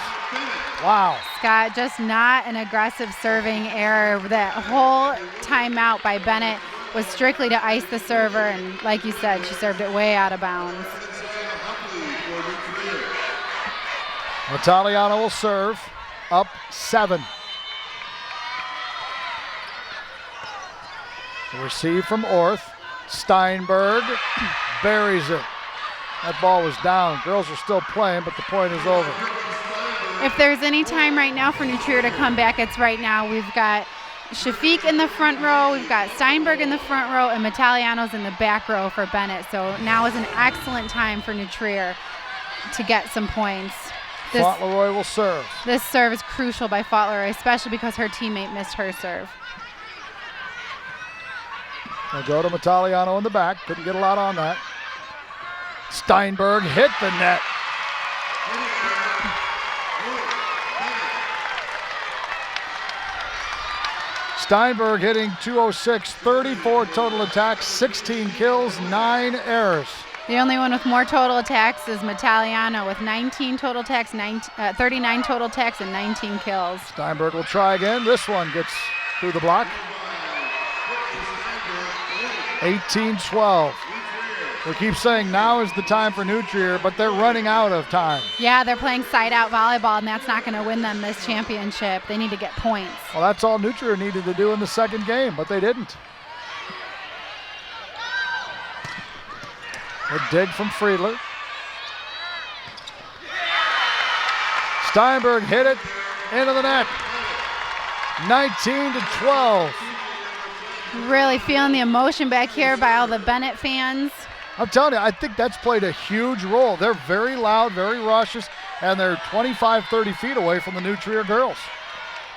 Wow. Scott, just not an aggressive serving error. That whole timeout by Benet was strictly to ice the server, and like you said, she served it way out of bounds. Italiano will serve, up 7. Receive from Orth. Steinberg buries it. That ball was down. Girls are still playing, but the point is over. If there's any time right now for New Trier to come back, it's right now. We've got Shafiq in the front row, we've got Steinberg in the front row, and Metaliano's in the back row for Benet. So now is an excellent time for New Trier to get some points. Fauntleroy will serve. This serve is crucial by Fauntleroy, especially because her teammate missed her serve. They'll go to Metaliano in the back. Couldn't get a lot on that. Steinberg hit the net. Steinberg hitting .206, 34 total attacks, 16 kills, 9 errors. The only one with more total attacks is Metaliano with 19 total attacks, 39 total attacks, and 19 kills. Steinberg will try again. This one gets through the block. 18-12. We keep saying now is the time for New Trier, but they're running out of time. Yeah, they're playing side-out volleyball, and that's not going to win them this championship. They need to get points. Well, that's all New Trier needed to do in the second game, but they didn't. A dig from Friedler. Steinberg hit it into the net. 19-12. Really feeling the emotion back here by all the Benet fans. I'm telling you, I think that's played a huge role. They're very loud, very raucous, and they're 25, 30 feet away from the New Trier girls.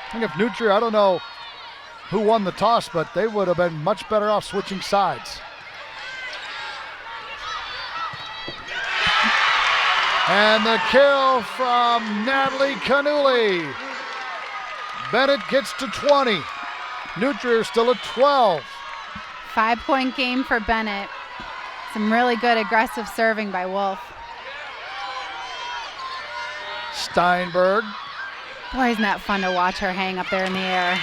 I think if New Trier, I don't know who won the toss, but they would have been much better off switching sides. And the kill from Natalie Canuli. Benet gets to 20. New Trier still at 12. 5-point game for Benet. Some really good aggressive serving by Wolf. Steinberg. Boy, isn't that fun to watch her hang up there in the air.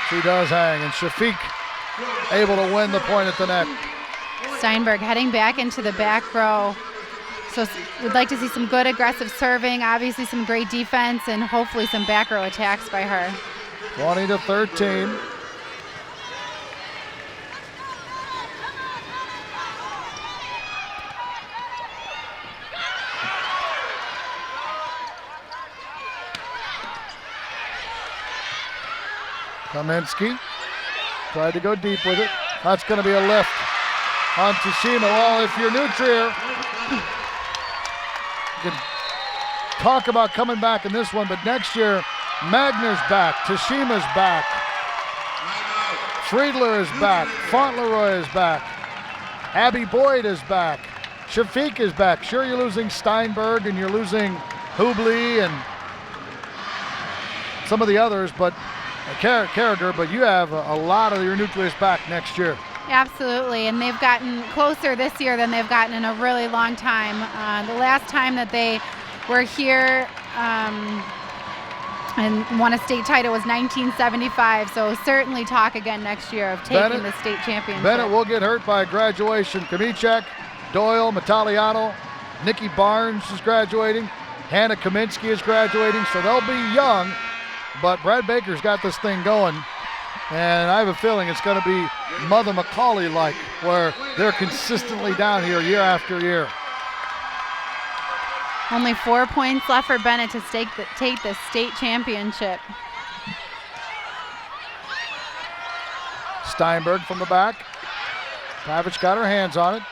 She does hang, and Shafiq able to win the point at the net. Steinberg heading back into the back row. So we'd like to see some good aggressive serving, obviously some great defense, and hopefully some back row attacks by her. 20-13. Kaminsky tried to go deep with it. That's going to be a lift on Tashima. Well, if you're New Trier, you can talk about coming back in this one, but next year, Magner's back, Tashima's back, Friedler is back, Fauntleroy is back, Abby Boyd is back, Shafiq is back. Sure, you're losing Steinberg and you're losing Hubley and some of the others, but Carragher, but you have a lot of your nucleus back next year. Absolutely, and they've gotten closer this year than they've gotten in a really long time. The last time that they were here and won a state title was 1975, so certainly talk again next year of taking the state championship. Benet will get hurt by graduation. Kamichak, Doyle, Metaliano, Nikki Barnes is graduating, Hannah Kaminsky is graduating, so they'll be young. But Brad Baker's got this thing going, and I have a feeling it's going to be Mother McCauley-like, where they're consistently down here year after year. Only 4 points left for Benet to take the state championship. Steinberg from the back. Pavic got her hands on it.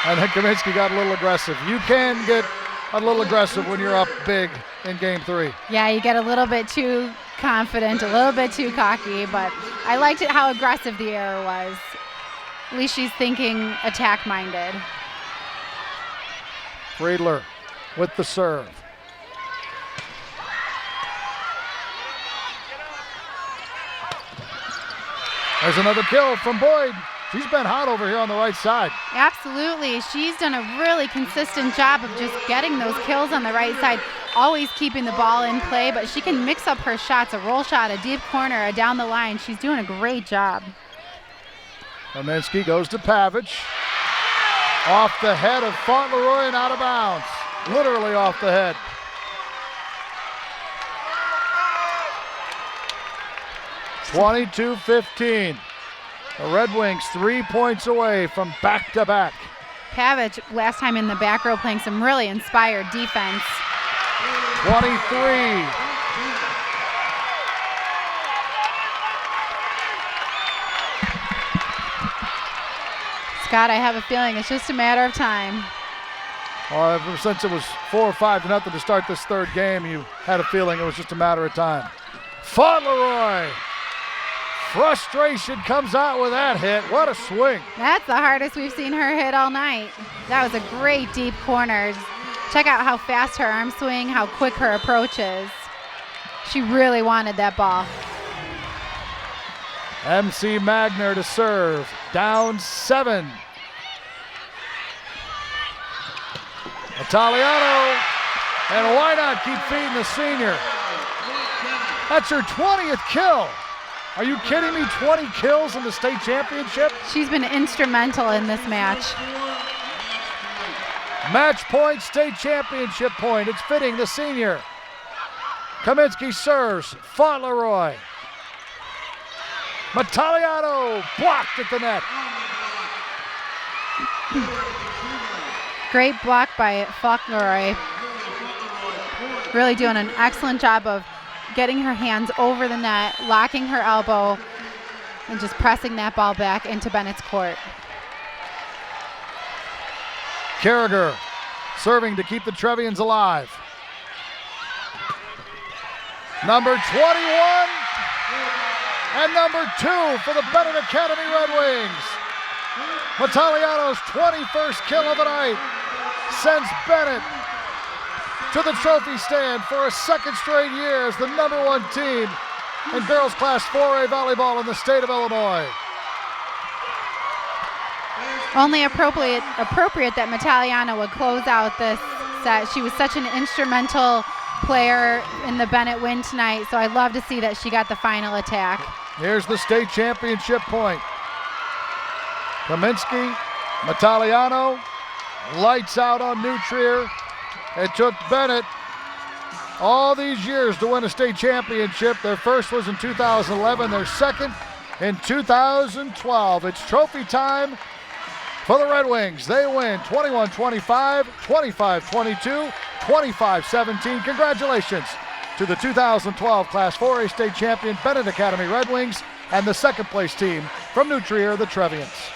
And then Kaminsky got a little aggressive. You can get a little aggressive when you're up big in game 3. Yeah, you get a little bit too confident, a little bit too cocky, but I liked it how aggressive the error was. At least she's thinking attack-minded. Friedler with the serve. There's another kill from Boyd. She's been hot over here on the right side. Absolutely. She's done a really consistent job of just getting those kills on the right side, always keeping the ball in play, but she can mix up her shots, a roll shot, a deep corner, a down the line. She's doing a great job. Kaminsky goes to Pavic. Off the head of Fauntleroy and out of bounds. Literally off the head. (22-15). The Red Wings 3 points away from back-to-back. Pavic, last time in the back row, playing some really inspired defense. 23. Scott, I have a feeling it's just a matter of time. Well, ever since it was 4 or 5-0 to start this third game, you had a feeling it was just a matter of time. Fauntleroy. Frustration comes out with that hit. What a swing. That's the hardest we've seen her hit all night. That was a great deep corner. Check out how fast her arm swing, how quick her approach is. She really wanted that ball. MC Magner to serve. Down 7. Italiano. And why not keep feeding the senior? That's her 20th kill. Are you kidding me? 20 kills in the state championship? She's been instrumental in this match. Match point, state championship point. It's fitting the senior. Kaminsky serves. Fauntleroy. Metaliano blocked at the net. Great block by Fauntleroy. really doing an excellent job of getting her hands over the net, locking her elbow, and just pressing that ball back into Benet's court. Carragher serving to keep the Trevians alive. Number 21 and number 2 for the Benet Academy Red Wings. Mataliano's 21st kill of the night sends Benet to the trophy stand for a second straight year as the number 1 team in girls class 4A volleyball in the state of Illinois. Only appropriate that Mataliano would close out this set. She was such an instrumental player in the Benet win tonight, so I love to see that she got the final attack. Here's the state championship point. Kaminsky, Mataliano, lights out on New Trier. It took Benet all these years to win a state championship. Their first was in 2011, their second in 2012. It's trophy time for the Red Wings. They win 21-25, 25-22, 25-17. Congratulations to the 2012 Class 4A state champion Benet Academy Red Wings and the second place team from New Trier, the Trevians.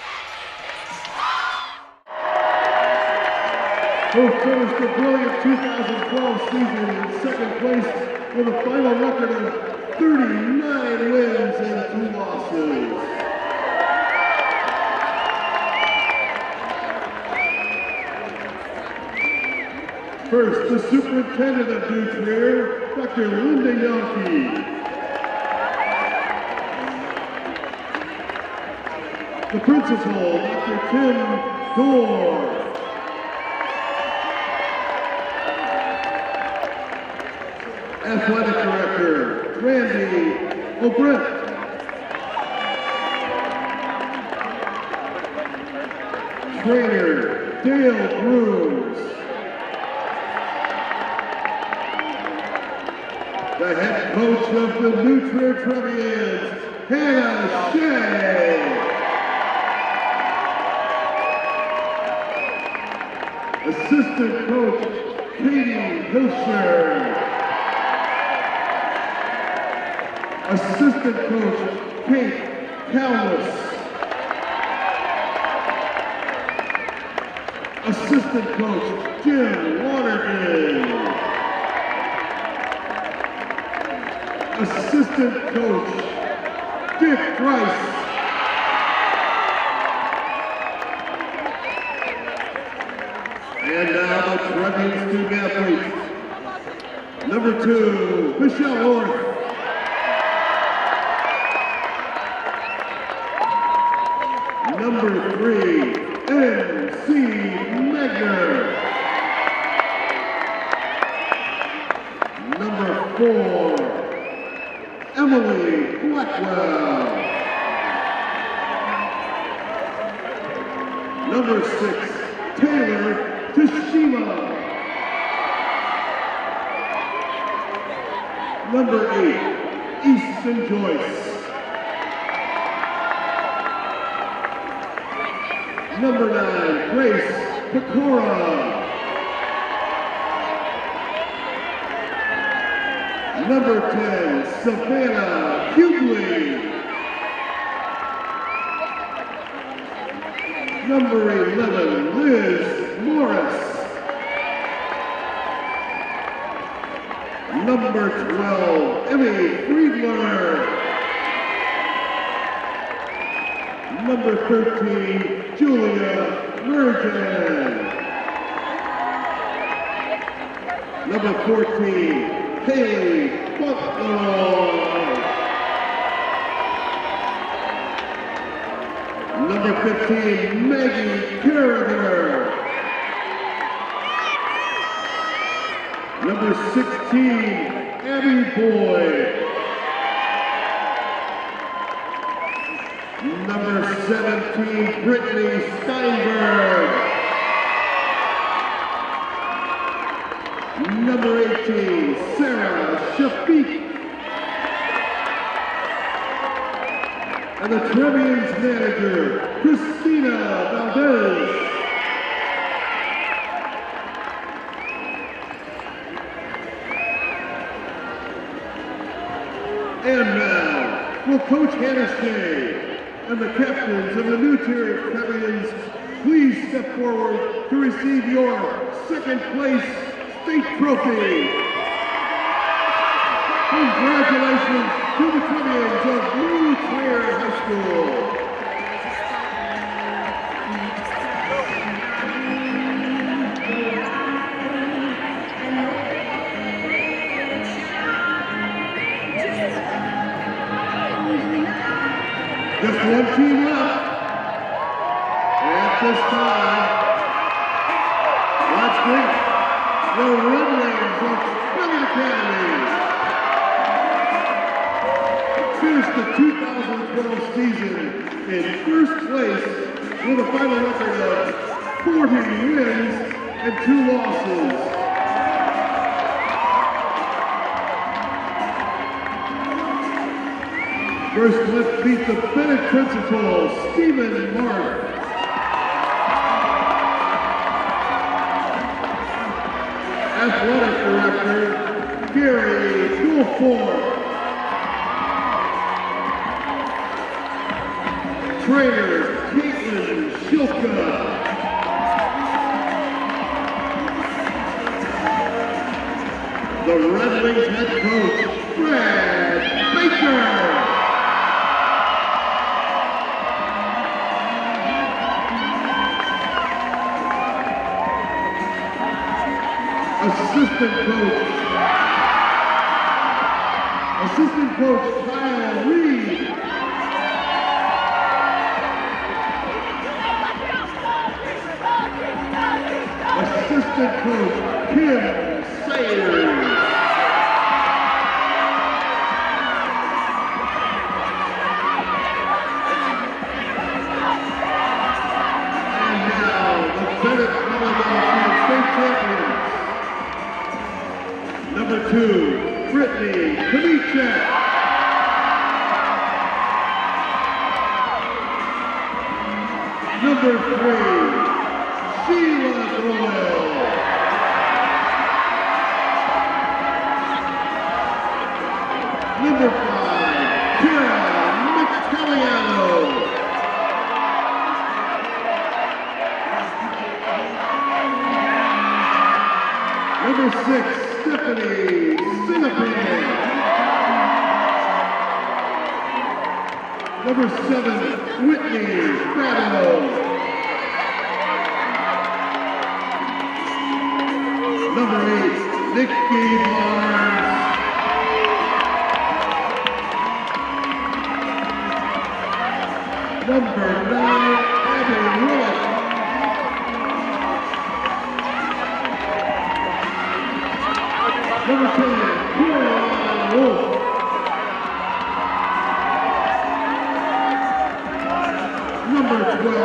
Who finished the brilliant 2012 season in second place with a final record of 39 wins and 2 losses. First, the superintendent of New Trier, Dr. Linda Yonke. The principal, Dr. Tim Gore. Athletic Director, Randy O'Brien. Trainer, Dale Grooms. The head coach of the New Trier Trevians, Hannah Shea. Assistant coach, Katie Hilscher. Assistant coach, Kate Callis. Assistant coach, Jim Waterman. Assistant coach, Dick Price. And now the Trevian student athletes. Number 2, Michelle Orth. Number 3, MC Megner. Number 4, Emily Blackwell. Number 6, Taylor Tashima. Number 8, Easton Joyce. Number 9, Grace Pecora. Number 10, Savannah Hughley. Number 11, Liz Morris. Number 12, Emmy Friedler. Number 13, Julia Mergen. Number 14, Haley Butler. Number 15, Maggie Carragher. Number 16, Abby Boyd. Number 17, Brittany Steinberg. Number 18, Sarah Shafiq. And the Trevians manager, Christina Valdez. Coach Hannistay and the captains of the New Tier Champions please step forward to receive your second place state trophy. Congratulations to the champions of New Tier High School. Just one team left. At this time, let's bring the Red Wings of Benet Academy. Finished the 2012 season in first place with a final record of 40 wins and 2 losses. First, let's meet the Benet principal, Stephen Mark. Athletic Director, Gary Gulford. Trainer, Caitlin Shilka. The Red Wings head coach, Brad Baker. Assistant coach Kyle Reed. Assistant coach Kim Sayers. And now the Benet Volleyball State Champions. Number 2, Brittany Benet. Number 3, Sheila Lisle. Number 5, Kara Mixcaliano. Number 6, Stephanie Sinapin. Number 7, Whitney Battle. Number 8, Nikki Barnes. Number 9, Abby Willis. Number 10, Caroline Wolf. Number 12,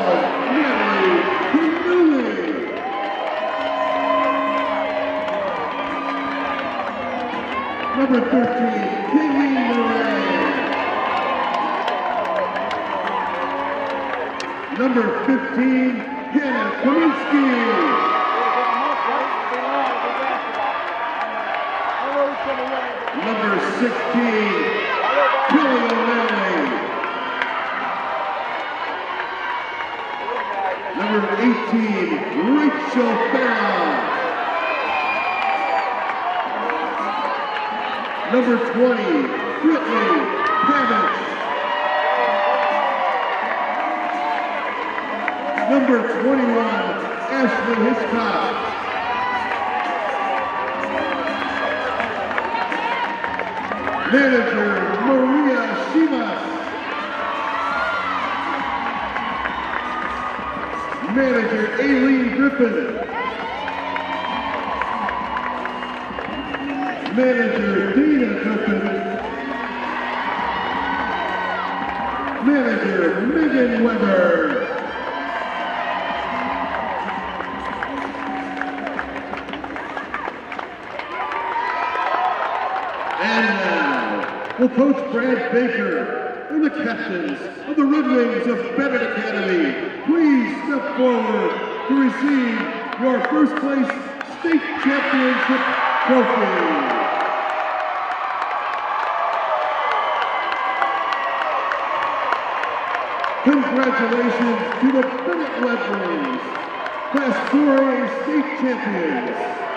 Natalie Kinuli. Number 13, Kaylee Moran. Number 15, Hannah Kaminsky. Number 16, Kelly O'Malley. Number 18, Rachel Farrell. Number 20, Brittany Pavich. Number 21, Ashley Hiscock. Manager, Maria Shimas. Manager, Aileen Griffin. Manager, Dana Griffin. Manager, Megan Weber. And now, will Coach Brad Baker and the captains of the Red Wings of Benet Academy please step forward to receive your first place state championship trophy. Congratulations to the Benet Red Wings, Class 4A state champions.